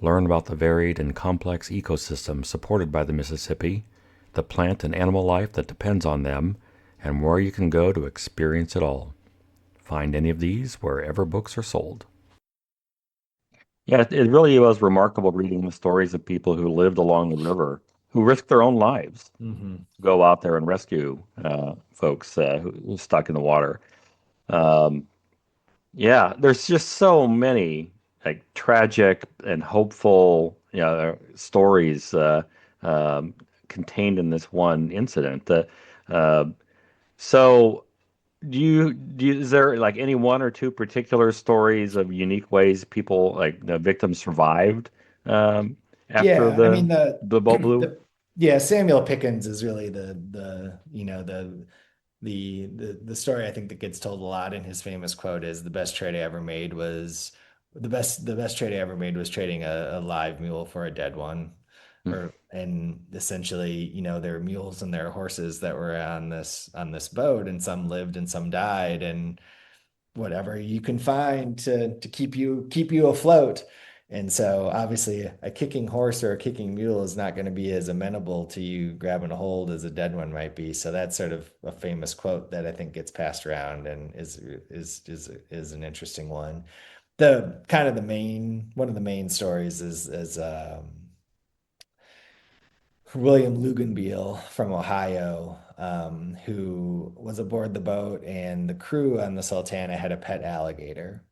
Learn about the varied and complex ecosystem supported by the Mississippi, the plant and animal life that depends on them, and where you can go to experience it all. Find any of these wherever books are sold. Yeah, it really was remarkable reading the stories of people who lived along the river, who risked their own lives Mm-hmm. to go out there and rescue folks who stuck in the water. Um, yeah, there's just so many like tragic and hopeful, stories um, contained in this one incident. Uh, so is there like any one or two particular stories of unique ways people like the victims survived um, after Yeah, I mean the boat blew? yeah, Samuel Pickens is really the story I think that gets told a lot. In his famous quote is the best trade I ever made was the best trade I ever made was trading a live mule for a dead one. And essentially, there were mules and there were horses that were on this boat, and some lived and some died, and whatever you can find to keep you afloat. And so obviously a kicking horse or a kicking mule is not going to be as amenable to you grabbing a hold as a dead one might be. So that's sort of a famous quote that I think gets passed around and is an interesting one. The kind of the main one of the main stories is William Luganbeal from Ohio, who was aboard the boat, and the crew on the Sultana had a pet alligator.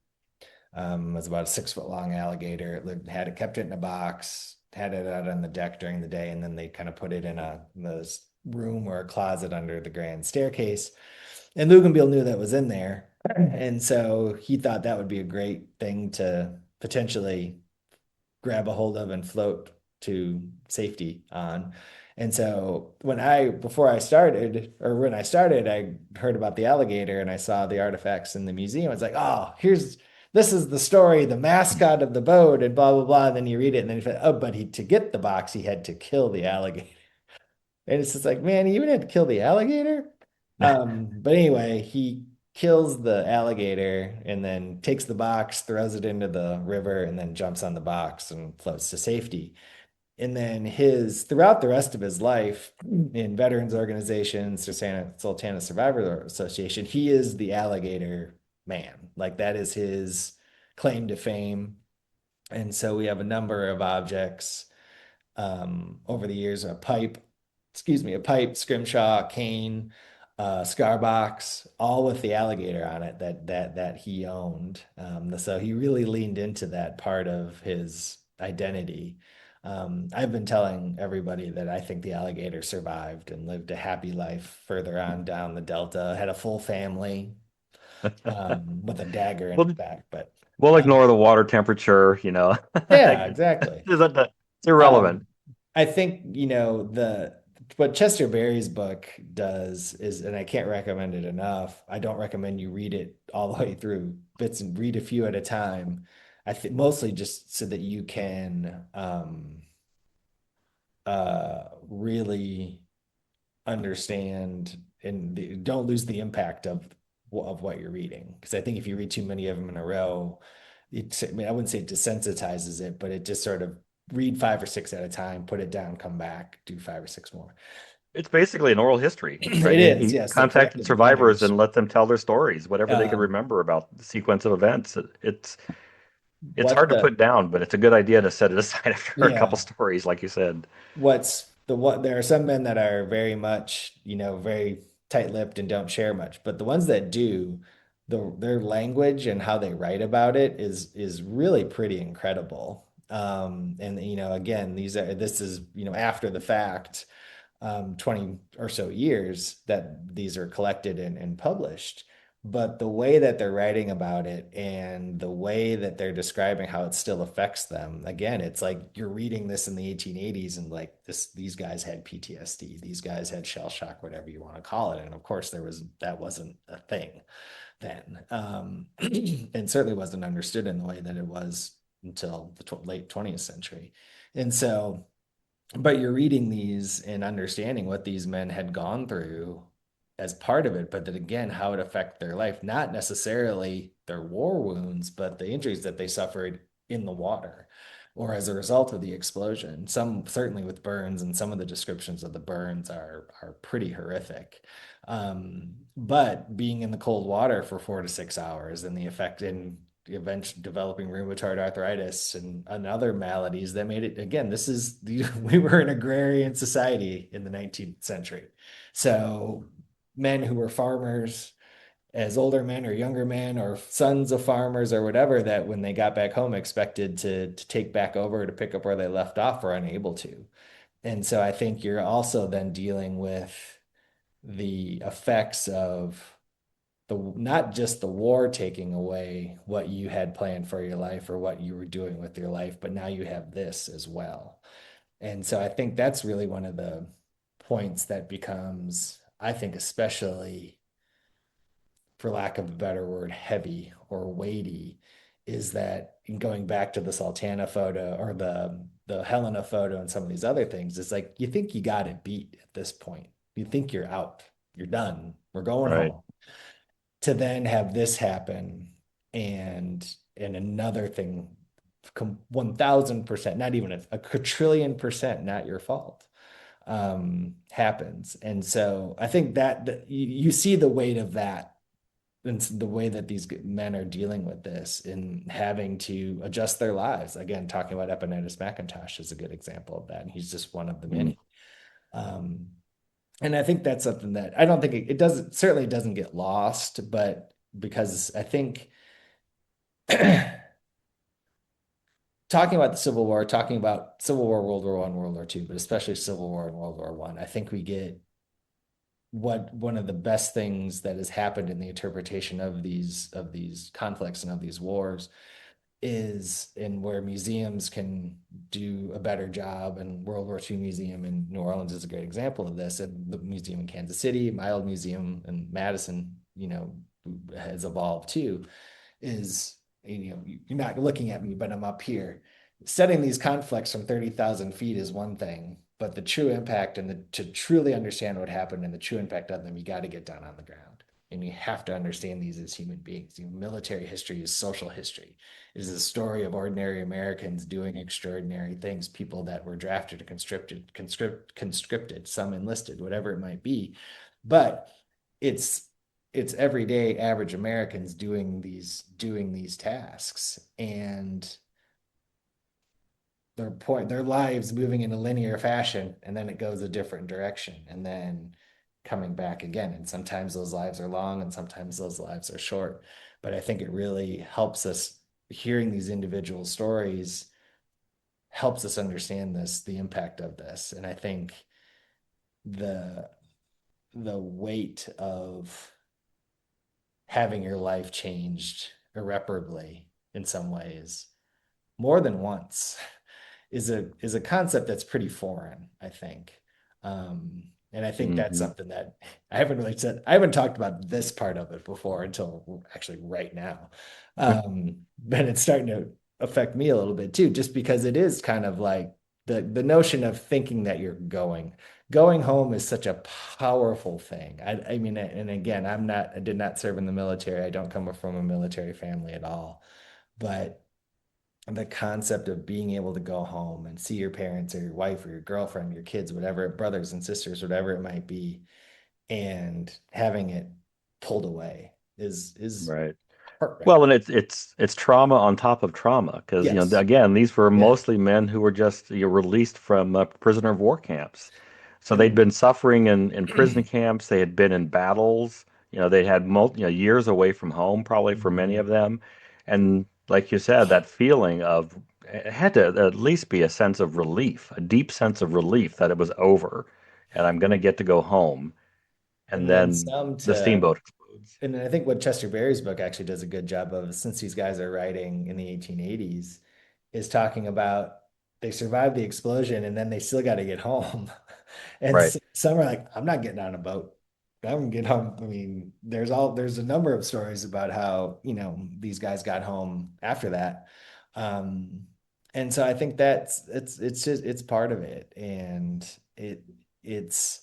It was about a 6 foot long alligator. It kept it in a box, had it out on the deck during the day, and then they kind of put it in this room or a closet under the grand staircase. And Luganbiel knew that was in there, and so he thought that would be a great thing to potentially grab a hold of and float to safety on. And so before I started, or when I started, I heard about the alligator and I saw the artifacts in the museum. It's like, oh, this is the story, the mascot of the boat, and blah blah blah. And then you read it, and then you say, oh, but to get the box, he had to kill the alligator. And it's just like, man, he even had to kill the alligator. But anyway, he kills the alligator and then takes the box, throws it into the river, and then jumps on the box and floats to safety. And then throughout the rest of his life in veterans organizations, Sultana Survivor Association, he is the alligator man. Like that is his claim to fame. And so we have a number of objects over the years, a pipe, scrimshaw, cane, scar box, all with the alligator on it that he owned. So he really leaned into that part of his identity. I've been telling everybody that I think the alligator survived and lived a happy life further on down the Delta, had a full family, with a dagger in its Well, back. But we'll um, ignore the water temperature, you know. yeah, exactly. It's irrelevant. Um, I think, the what Chester Berry's book does is, and I can't recommend it enough. I don't recommend you read it all the way through bits and read a few at a time. I think mostly just so that you can really understand and don't lose the impact of what you're reading. Because I think if you read too many of them in a row, I mean, I wouldn't say it desensitizes it, but it just sort of read five or six at a time, put it down, come back, do five or six more. It's basically an oral history, It right? is, He yes, they're contacted collected survivors letters. and let them tell their stories, whatever they could Um, remember about the sequence of events. It's what hard to the put down, but it's a good idea to set it aside after a couple yeah, stories, like you said. what there are some men that are very much, very tight-lipped and don't share much, but the ones that do, their language and how they write about it is really pretty incredible. And again, this is, after the fact, 20 or so years that these are collected and published. But the way that they're writing about it and the way that they're describing how it still affects them, again, it's like you're reading this in the 1880s and like these guys had PTSD, these guys had shell shock, whatever you want to call it. And of course, that wasn't a thing then, and certainly wasn't understood in the way that it was until the late 20th century. And so but you're reading these and understanding what these men had gone through as part of it, but then again, how it affected their life, not necessarily their war wounds, but the injuries that they suffered in the water or as a result of the explosion. Some certainly with burns, and some of the descriptions of the burns are pretty horrific. But being in the cold water for 4 to 6 hours and the effect in eventually developing rheumatoid arthritis and other maladies that made it again, we were an agrarian society in the 19th century. So men who were farmers as older men or younger men or sons of farmers or whatever, that when they got back home expected to take back over to pick up where they left off, were unable to. And so I think you're also then dealing with the effects of not just the war taking away what you had planned for your life or what you were doing with your life, but now you have this as well. And so I think that's really one of the points that becomes, I think, especially, for lack of a better word, heavy or weighty, is that in going back to the Sultana photo or the Helena photo and some of these other things, it's like you think you got it beat at this point. You think you're out, you're done, we're going Right. home. To then have this happen and another thing 1000%, not even a quadrillion percent not your fault, happens. And so I think that you see the weight of that and the way that these men are dealing with this and having to adjust their lives. Again, talking about Epinetus McIntosh is a good example of that, and he's just one of the Mm. many. um, and I think that's something that I don't think it doesn't, certainly doesn't get lost, but because I think talking about the Civil War, talking about Civil War, World War One, World War Two, but especially Civil War and World War One, I think we get what one of the best things that has happened in the interpretation of these conflicts and of these wars is, and where museums can do a better job, and World War II Museum in New Orleans is a great example of this, and the museum in Kansas City, my old museum in Madison, has evolved too, is, you're not looking at me, but I'm up here. Studying these conflicts from 30,000 feet is one thing, but the true impact and to truly understand what happened and the true impact of them, you got to get down on the ground. And you have to understand these as human beings. Military history is social history. It is a story of ordinary Americans doing extraordinary things, people that were drafted or conscripted, some enlisted, whatever it might be. But it's it's everyday average Americans doing these tasks, and their lives moving in a linear fashion, and then it goes a different direction, and then coming back again. And sometimes those lives are long and sometimes those lives are short. But I think it really helps us, hearing these individual stories helps us understand the impact of this. And I think the the weight of having your life changed irreparably in some ways more than once is a concept that's pretty foreign, I think. And I think that's Hmm. something that I haven't talked about this part of it before until actually right now. But it's starting to affect me a little bit too, just because it is kind of like the notion of thinking that you're going home is such a powerful thing. I mean, and again, I did not serve in the military. I don't come from a military family at all. But the concept of being able to go home and see your parents or your wife or your girlfriend, your kids, whatever, brothers and sisters, whatever it might be, and having it pulled away is Right. Well, heart-wrenching. and it's trauma on top of trauma because Yes. again these were Yeah. mostly men who were just released from prisoner of war camps, so they'd And been suffering in prison camps. They had been in battles. They had years away from home probably for many of them, and like you said, that feeling of it had to at least be a sense of relief, a deep sense of relief that it was over, and I'm going to get to go home, and and then then some the to steamboat explodes. and I think what Chester Berry's book actually does a good job of, since these guys are writing in the 1880s, is talking about they survived the explosion and then they still got to get home. And Right. some are like, I'm not getting on a boat. I'm gonna get home. I mean, there's a number of stories about how, these guys got home after that. Um, and so I think it's just it's part of it. And it's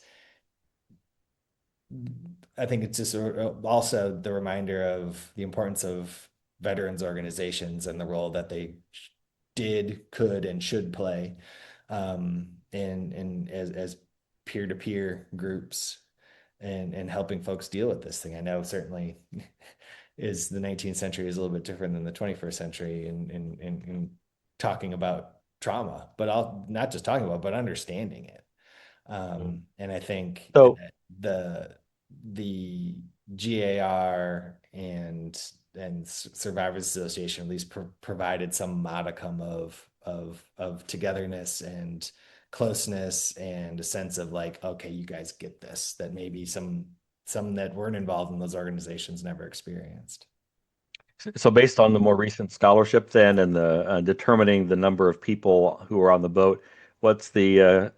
I think it's just also the reminder of the importance of veterans organizations and the role that they did, could, and should play, in as peer-to-peer groups and helping folks deal with this thing. I know certainly is the 19th century is a little bit different than the 21st century in talking about trauma, but I'll not just talking about, but understanding it. And I think So that the GAR and Survivors Association at least provided some modicum of togetherness and closeness and a sense of like, okay, you guys get this, that maybe some that weren't involved in those organizations never experienced. So based on the more recent scholarship then and the determining the number of people who were on the boat, what's the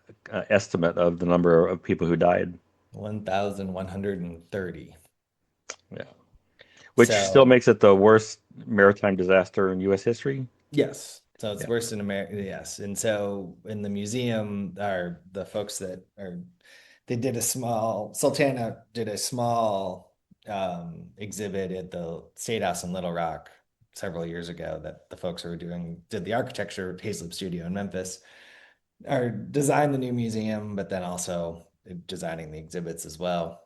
estimate of the number of people who died? 1,130. Yeah. Which still So makes it the worst maritime disaster in U.S. history. yes. So it's Yeah. worse in America. Yes. And so in the museum are the folks that are, they did a small, Sultana did a small exhibit at the State House in Little Rock several years ago that the folks who were did the architecture at Hazlip Studio in Memphis are designed the new museum, but then also designing the exhibits as well.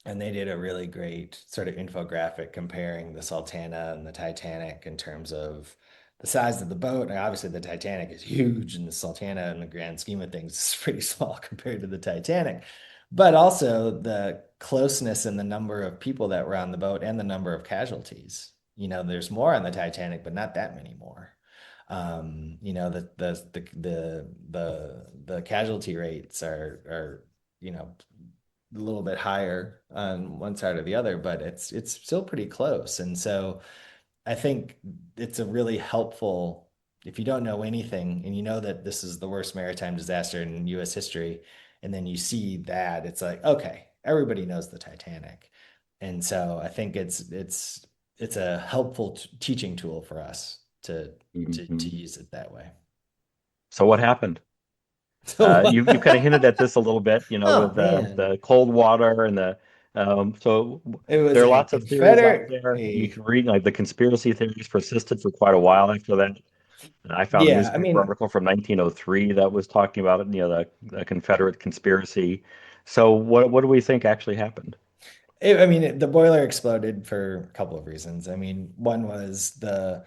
And they did a really great sort of infographic comparing the Sultana and the Titanic in terms of the size of the boat. And obviously, the Titanic is huge, and the Sultana, in the grand scheme of things, is pretty small compared to the Titanic. But also the closeness and the number of people that were on the boat and the number of casualties. There's more on the Titanic, but not that many more. The casualty rates are, a little bit higher on one side or the other, but it's still pretty close. And so I think it's a really helpful if you don't know anything and you know that this is the worst maritime disaster in US history, and then you see that, it's like, okay, everybody knows the Titanic. And so I think it's a helpful teaching tool for us to Mhm. use it that way. So what happened? So, You kind of hinted at this a little bit, oh with man, the cold water and the so it there was are a lots of theories out Confederate, there. You can read like the conspiracy theories persisted for quite a while after that. And I found a yeah, I newspaper mean, article from 1903 that was talking about it, the Confederate conspiracy. So what do we think actually happened? the boiler exploded for a couple of reasons. I mean, one was the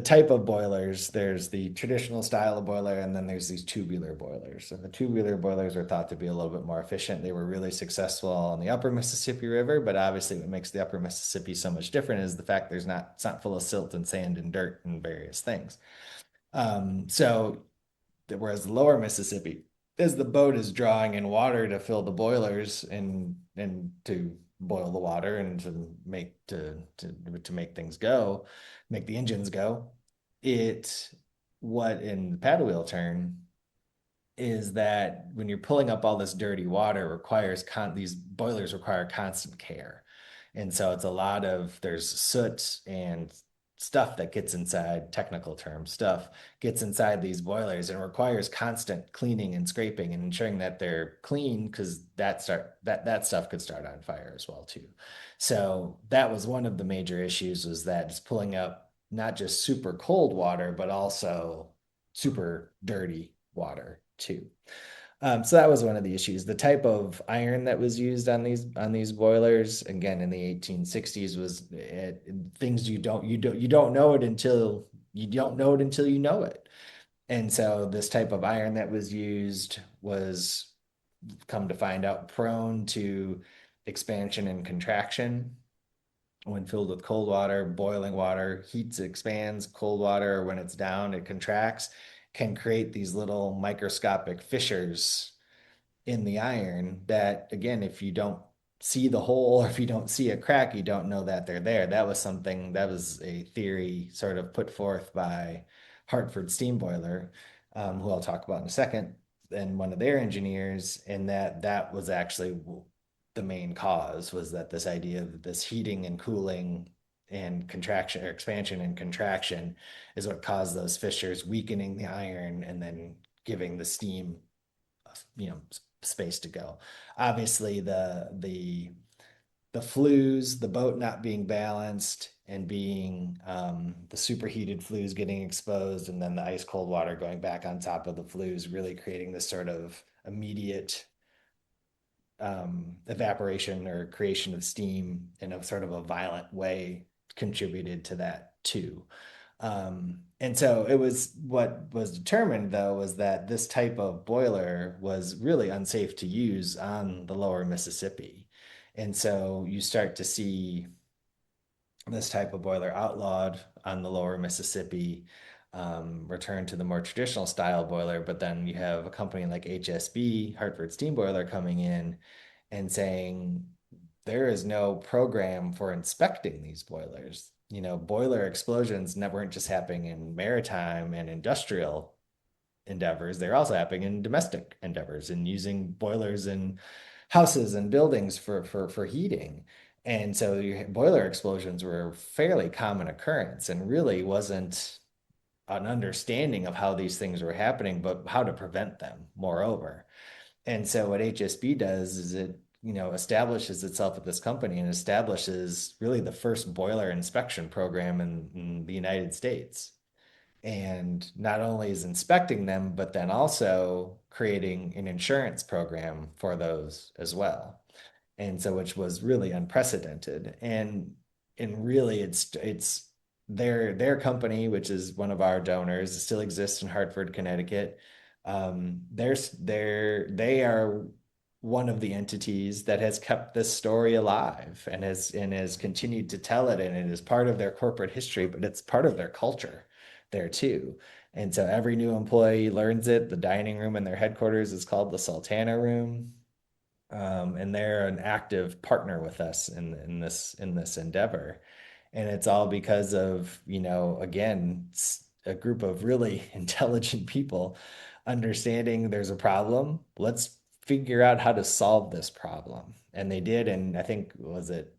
type of boilers. There's the traditional style of boiler, and then there's these tubular boilers. And the tubular boilers are thought to be a little bit more efficient. They were really successful on the upper Mississippi River, but obviously what makes the upper Mississippi so much different is the fact it's not full of silt and sand and dirt and various things. So whereas the lower Mississippi, as the boat is drawing in water to fill the boilers and to boil the water and to make things go, make the engines go, it what in the paddle wheel turn is that when you're pulling up all this dirty water requires these boilers require constant care. And so it's a lot of there's soot and stuff that gets inside, technical term stuff gets inside these boilers and requires constant cleaning and scraping and ensuring that they're clean because that stuff could start on fire as well too. So that was one of the major issues was that it's pulling up not just super cold water, but also super dirty water too. So that was one of the issues. The type of iron that was used on these boilers, again in the 1860s, was things you don't know it until you know it. And so this type of iron that was used was come to find out prone to expansion and contraction when filled with cold water, boiling water heats, expands, cold water, when it's down, it contracts, can create these little microscopic fissures in the iron that, again, if you don't see the hole or if you don't see a crack, you don't know that they're there. That was a theory sort of put forth by Hartford Steam Boiler, who I'll talk about in a second, and one of their engineers, and that was actually the main cause was that this idea of this heating and cooling and contraction or expansion and contraction is what caused those fissures, weakening the iron and then giving the steam, space to go. Obviously, the flues, the boat not being balanced and being the superheated flues getting exposed, and then the ice cold water going back on top of the flues, really creating this sort of immediate evaporation or creation of steam in a sort of a violent way contributed to that too. And so it was what was determined though was that this type of boiler was really unsafe to use on the lower Mississippi. And so you start to see this type of boiler outlawed on the lower Mississippi, return to the more traditional style boiler. But then you have a company like HSB, Hartford Steam Boiler, coming in and saying there is no program for inspecting these boilers. Boiler explosions weren't just happening in maritime and industrial endeavors. They're also happening in domestic endeavors and using boilers in houses and buildings for heating. And so your boiler explosions were a fairly common occurrence and really wasn't an understanding of how these things were happening, but how to prevent them, moreover. And so what HSB does is it, establishes itself at this company and establishes really the first boiler inspection program in the United States. And not only is inspecting them, but then also creating an insurance program for those as well. And so which was really unprecedented. And really it's their company, which is one of our donors, still exists in Hartford, Connecticut. They are one of the entities that has kept this story alive and has continued to tell it, and it is part of their corporate history, but it's part of their culture there too. And so every new employee learns it. The dining room in their headquarters is called the Sultana Room. And they're an active partner with us in this endeavor. And it's all because of, again, a group of really intelligent people understanding there's a problem. Let's figure out how to solve this problem. And they did. And I think, was it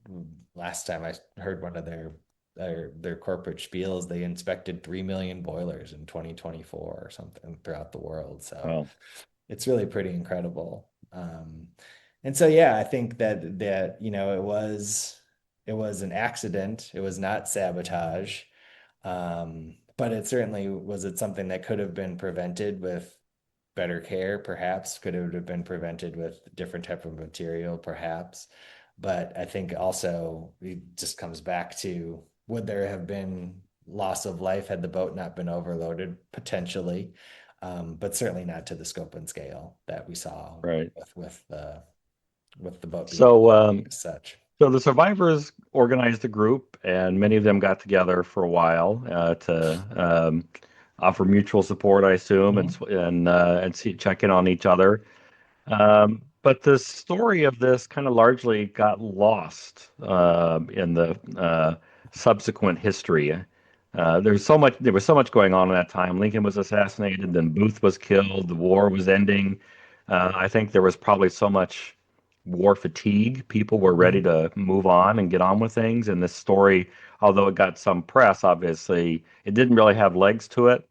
last time I heard one of their corporate spiels, they inspected 3 million boilers in 2024 or something throughout the world. So Well, it's really pretty incredible. And so yeah, I think that it was an accident. It was not sabotage. But it certainly was it something that could have been prevented with better care, perhaps, could have been prevented with different type of material, perhaps. But I think also it just comes back to would there have been loss of life had the boat not been overloaded? Potentially, but certainly not to the scope and scale that we saw right. with the boat being So, as such. so the survivors organized a group, and many of them got together for a while to offer mutual support, I assume, Mhm. and check in on each other. But the story of this kind of largely got lost in the subsequent history. There was so much going on at that time. Lincoln was assassinated, then Booth was killed, the war was ending. I think there was probably so much war fatigue. People were ready Mhm. to move on and get on with things. And this story, although it got some press, obviously, it didn't really have legs to it.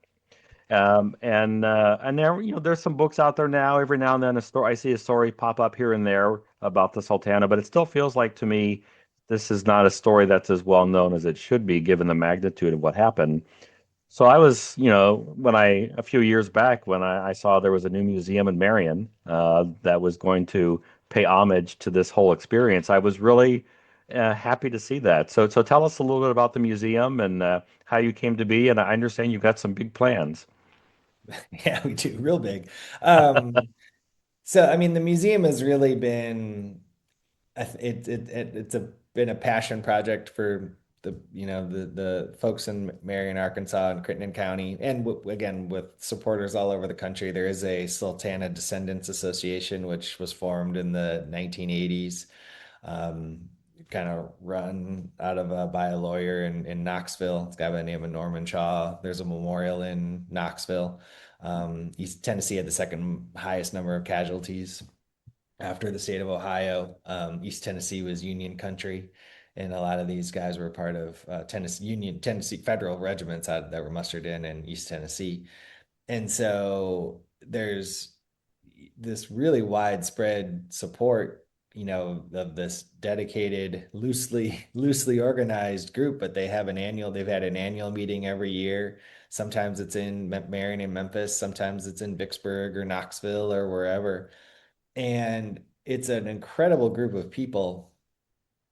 And there, there's some books out there now. Every now and then, a story I see a story pop up here and there about the Sultana, but it still feels like to me this is not a story that's as well known as it should be, given the magnitude of what happened. So I was, when a few years back, when I saw there was a new museum in Marion that was going to pay homage to this whole experience, I was really happy to see that. So tell us a little bit about the museum and how you came to be. And I understand you've got some big plans. Yeah, we do, real big. Um, so I mean, the museum has really been it's been a passion project for the folks in Marion, Arkansas, and Crittenden County, and again with supporters all over the country. There is a Sultana Descendants Association, which was formed in the 1980s, um, kind of run out of by a lawyer in Knoxville. It's a guy by the name of Norman Shaw. There's a memorial in Knoxville. East Tennessee had the second highest number of casualties after the state of Ohio. East Tennessee was Union country, and a lot of these guys were part of Tennessee federal regiments that were mustered in East Tennessee. And so there's this really widespread support, of this dedicated, loosely organized group, but they've had an annual meeting every year. Sometimes it's in Marion and Memphis, sometimes it's in Vicksburg or Knoxville or wherever. And it's an incredible group of people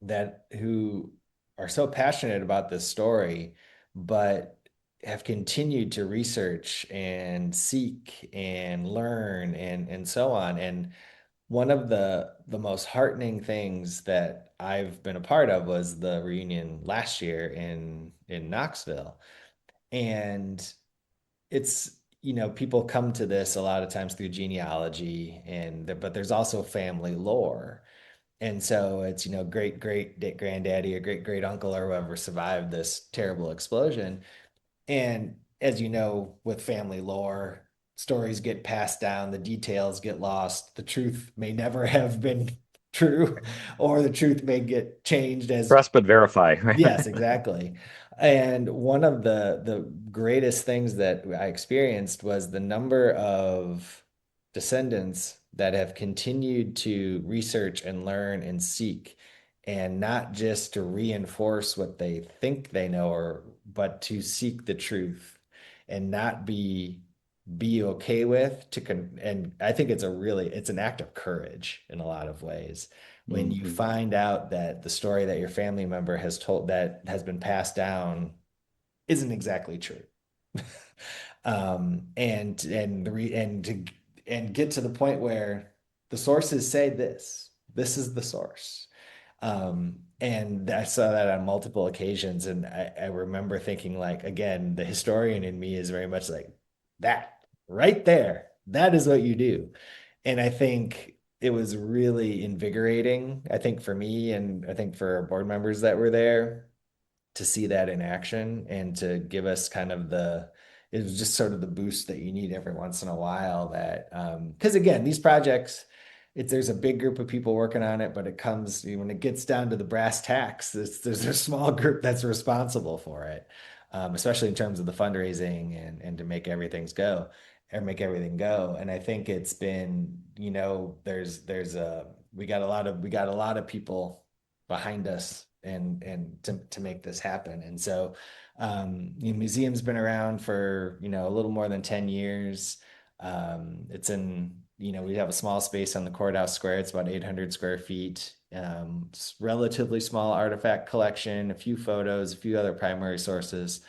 that who are so passionate about this story, but have continued to research and seek and learn and so on. And one of the most heartening things that I've been a part of was the reunion last year in Knoxville. And it's, people come to this a lot of times through genealogy but there's also family lore. And so it's, great granddaddy or great uncle or whoever survived this terrible explosion. And as you know, with family lore, stories get passed down, the details get lost, the truth may never have been true, or the truth may get changed as Trust but verify, right? yes, exactly. And one of the greatest things that I experienced was the number of descendants that have continued to research and learn and seek, and not just to reinforce what they think they know, but to seek the truth and not be okay with and I think it's an act of courage in a lot of ways when you Mhm. find out that the story that your family member has told that has been passed down isn't exactly true. And get to the point where the sources say this is the source. And I saw that on multiple occasions. And I remember thinking, like, again, the historian in me is very much like that right there. That is what you do. And I think it was really invigorating, I think for me, and I think for our board members that were there, to see that in action and to give us kind of it was just sort of the boost that you need every once in a while, that because again, these projects, there's a big group of people working on it, but it comes when it gets down to the brass tacks, there's a small group that's responsible for it, especially in terms of the fundraising and to make everything's go or make everything go. And I think it's been, there's a we got a lot of people behind us and to make this happen. And so the museum's been around for, a little more than 10 years. It's in, we have a small space on the courthouse square. It's about 800 square feet. It's relatively small artifact collection, a few photos, a few other primary sources.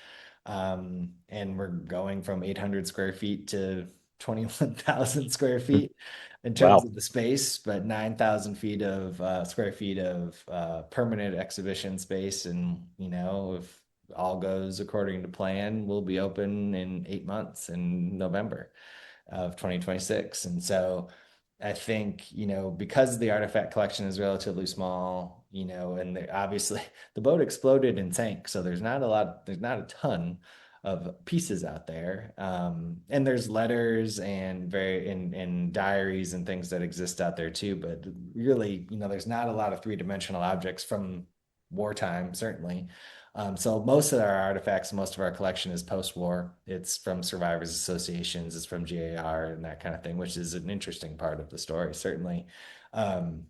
And we're going from 800 square feet to 21,000 square feet in terms Wow. of the space, but 9,000 feet of square feet of permanent exhibition space. And, if all goes according to plan, we'll be open in 8 months in November of 2026. And so I think, because the artifact collection is relatively small, and obviously the boat exploded and sank, so there's not a ton of pieces out there. And there's letters and and diaries and things that exist out there too. But really, there's not a lot of three-dimensional objects from wartime, certainly. So most of our artifacts, most of our collection is post-war. It's from survivors associations, it's from GAR and that kind of thing, which is an interesting part of the story, certainly. Um,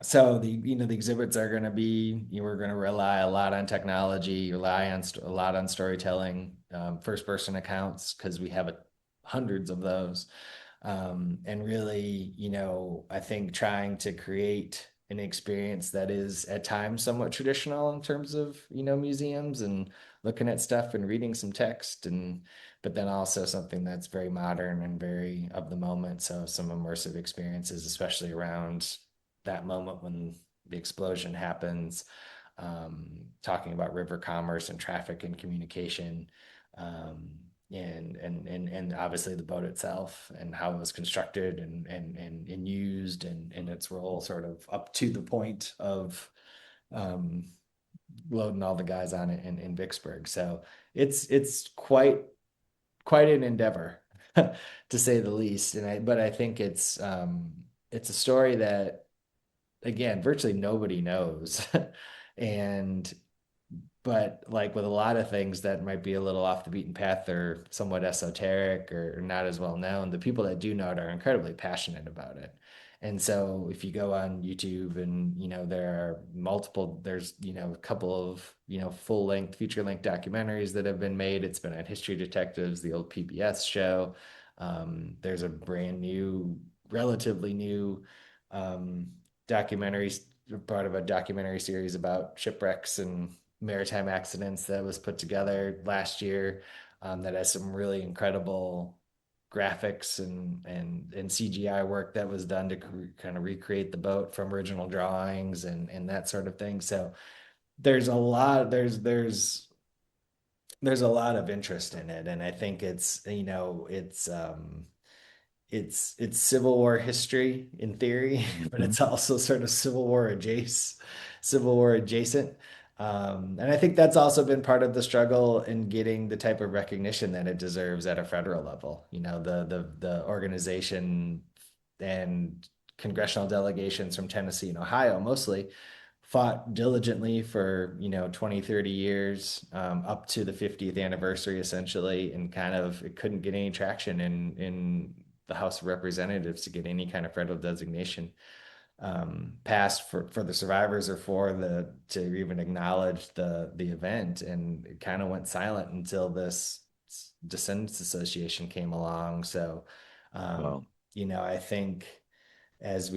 so the exhibits are going to be, we're going to rely a lot on technology, rely on a lot on storytelling, first person accounts, because we have hundreds of those. And really, I think trying to create an experience that is at times somewhat traditional in terms of, museums and looking at stuff and reading some text, but then also something that's very modern and very of the moment. So some immersive experiences, especially around that moment when the explosion happens, talking about river commerce and traffic and communication, um, and obviously the boat itself and how it was constructed and used and its role sort of up to the point of um, loading all the guys on it in Vicksburg. So it's quite an endeavor to say the least. But I think it's a story that, again, virtually nobody knows. And but like with a lot of things that might be a little off the beaten path or somewhat esoteric or not as well known, the people that do know it are incredibly passionate about it. And so if you go on YouTube and, there's, a couple of, full length, feature length documentaries that have been made. It's been on History Detectives, the old PBS show. There's a brand new, relatively new um, documentary, part of a documentary series about shipwrecks and maritime accidents that was put together last year, that has some really incredible graphics and CGI work that was done to kind of recreate the boat from original drawings and that sort of thing. So there's a lot there's a lot of interest in it, and I think it's Civil War history in theory, but Mhm. it's also sort of Civil War adjacent. And I think that's also been part of the struggle in getting the type of recognition that it deserves at a federal level. The organization and congressional delegations from Tennessee and Ohio mostly fought diligently for 20, 30 years, up to the 50th anniversary essentially, and kind of it couldn't get any traction in the House of Representatives to get any kind of federal designation passed for the survivors or for the to even acknowledge the event. And it kind of went silent until this Descendants Association came along. So Wow. I think as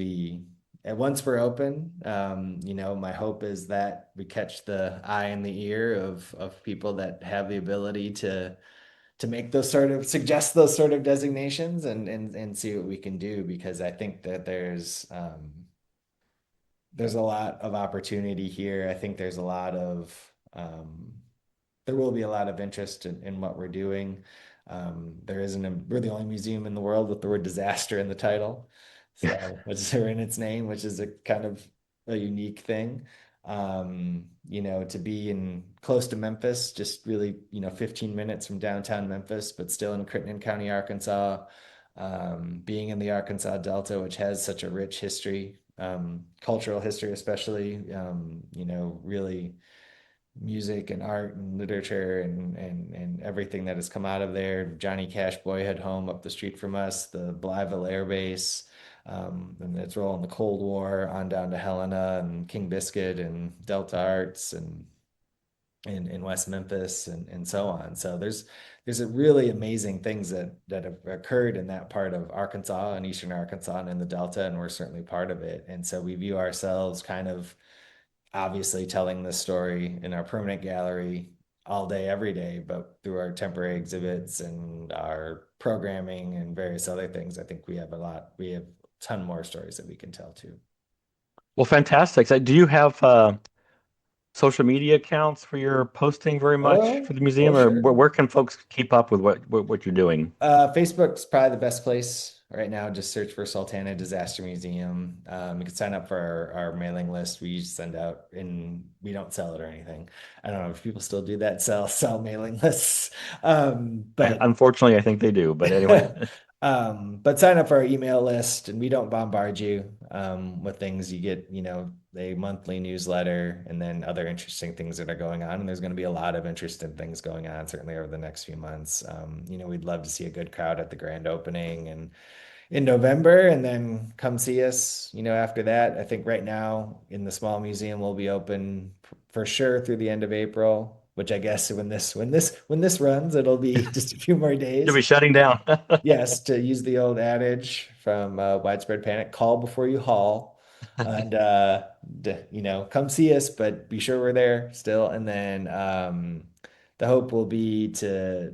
once we're open, my hope is that we catch the eye and the ear of people that have the ability to make those sort of suggest those sort of designations and see what we can do, because I think that there's a lot of opportunity here. I think there's a lot of there will be a lot of interest in what we're doing. There isn't we're the only museum in the world with the word disaster in the title, so which is or in its name, which is a kind of a unique thing. To be in close to Memphis, just really, 15 minutes from downtown Memphis, but still in Crittenden County, Arkansas. Being in the Arkansas Delta, which has such a rich history, cultural history, especially, really music and art and literature and everything that has come out of there. Johnny Cash Boyhood home up the street from us, the Blytheville Air Base, and its role in the Cold War on down to Helena and King Biscuit and Delta Arts and in West Memphis and so on. So there's a really amazing things that have occurred in that part of Arkansas and Eastern Arkansas and in the Delta, and we're certainly part of it. And so we view ourselves kind of obviously telling this story in our permanent gallery all day, every day, but through our temporary exhibits and our programming and various other things, I think we have a ton more stories that we can tell too. Well, fantastic. So do you have social media accounts for your posting very much for the Oh, museum, or sure. where can folks keep up with what you're doing? Facebook's probably the best place right now. Just search for Sultana Disaster Museum. You can sign up for our mailing list. We send out and we don't sell it or anything. I don't know if people still do that, sell mailing lists. But Unfortunately, I think they do, but anyway. but sign up for our email list and we don't bombard you with things. You get, a monthly newsletter and then other interesting things that are going on. And there's going to be a lot of interesting things going on, certainly over the next few months. We'd love to see a good crowd at the grand opening and in November and then come see us, after that. I think right now in the small museum will be open for sure through the end of April, which I guess when this runs, it'll be just a few more You'll days. be shutting down. Yes, to use the old adage from Widespread Panic, call before you haul. And come see us, but be sure we're there still. And then the hope will be to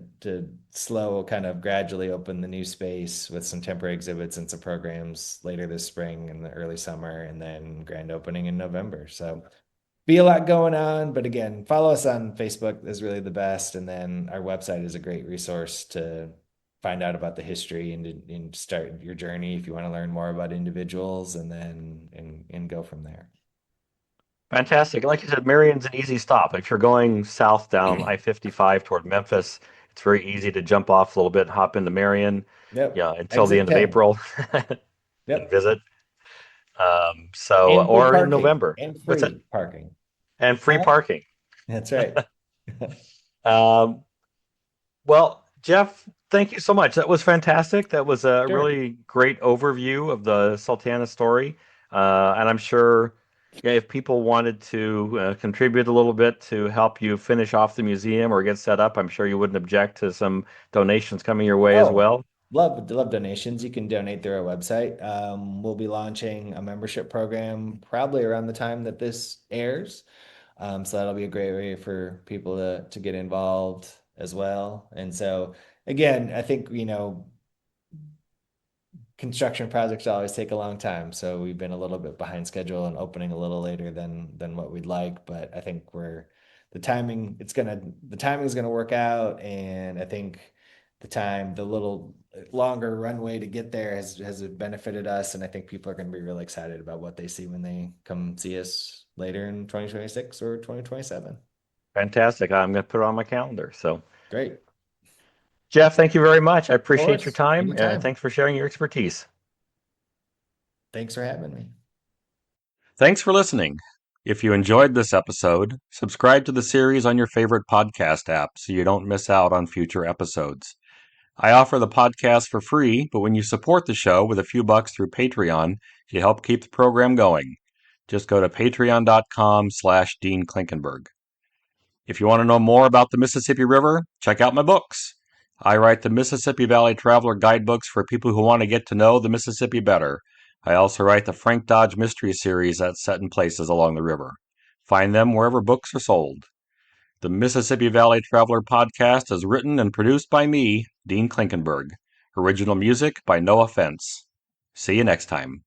slow kind of gradually open the new space with some temporary exhibits and some programs later this spring and the early summer, and then grand opening in November. So be a lot going on, but again, follow us on Facebook is really the best, and then our website is a great resource to find out about the history and start your journey if you want to learn more about individuals, and then and go from there. Fantastic. Like you said, Marion's an easy stop. If you're going south down I-55 toward Memphis, it's very easy to jump off a little bit and hop into Marion, Yep. yeah, until the Exit end of 10. April and Yep. visit. So, And free or in parking. November. And What's that? free parking. And free Huh? parking. That's right. Um, Well, Jeff, thank you so much. That was fantastic. That was a Sure. really great overview of the Sultana story. And I'm sure, yeah, if people wanted to contribute a little bit to help you finish off the museum or get set up, I'm sure you wouldn't object to some donations coming your way as Oh, well. love donations. You can donate through our website. We'll be launching a membership program probably around the time that this airs. So that'll be a great way for people to get involved as well. And so again, I think, construction projects always take a long time. So we've been a little bit behind schedule and opening a little later than what we'd like, but I think the timing is gonna work out, and I think the little longer runway to get there has benefited us, and I think people are gonna be really excited about what they see when they come see us later in 2026 or 2027. Fantastic. I'm going to put it on my calendar. So, Great. Of Jeff, thank you very much. I appreciate your course, time. anytime. Thanks for sharing your expertise. Thanks for having me. Thanks for listening. If you enjoyed this episode, subscribe to the series on your favorite podcast app so you don't miss out on future episodes. I offer the podcast for free, but when you support the show with a few bucks through Patreon, you help keep the program going. Just go to patreon.com/Dean Klinkenberg. If you want to know more about the Mississippi River, check out my books. I write the Mississippi Valley Traveler guidebooks for people who want to get to know the Mississippi better. I also write the Frank Dodge Mystery Series that's set in places along the river. Find them wherever books are sold. The Mississippi Valley Traveler podcast is written and produced by me, Dean Klinkenberg. Original music by No Offense. See you next time.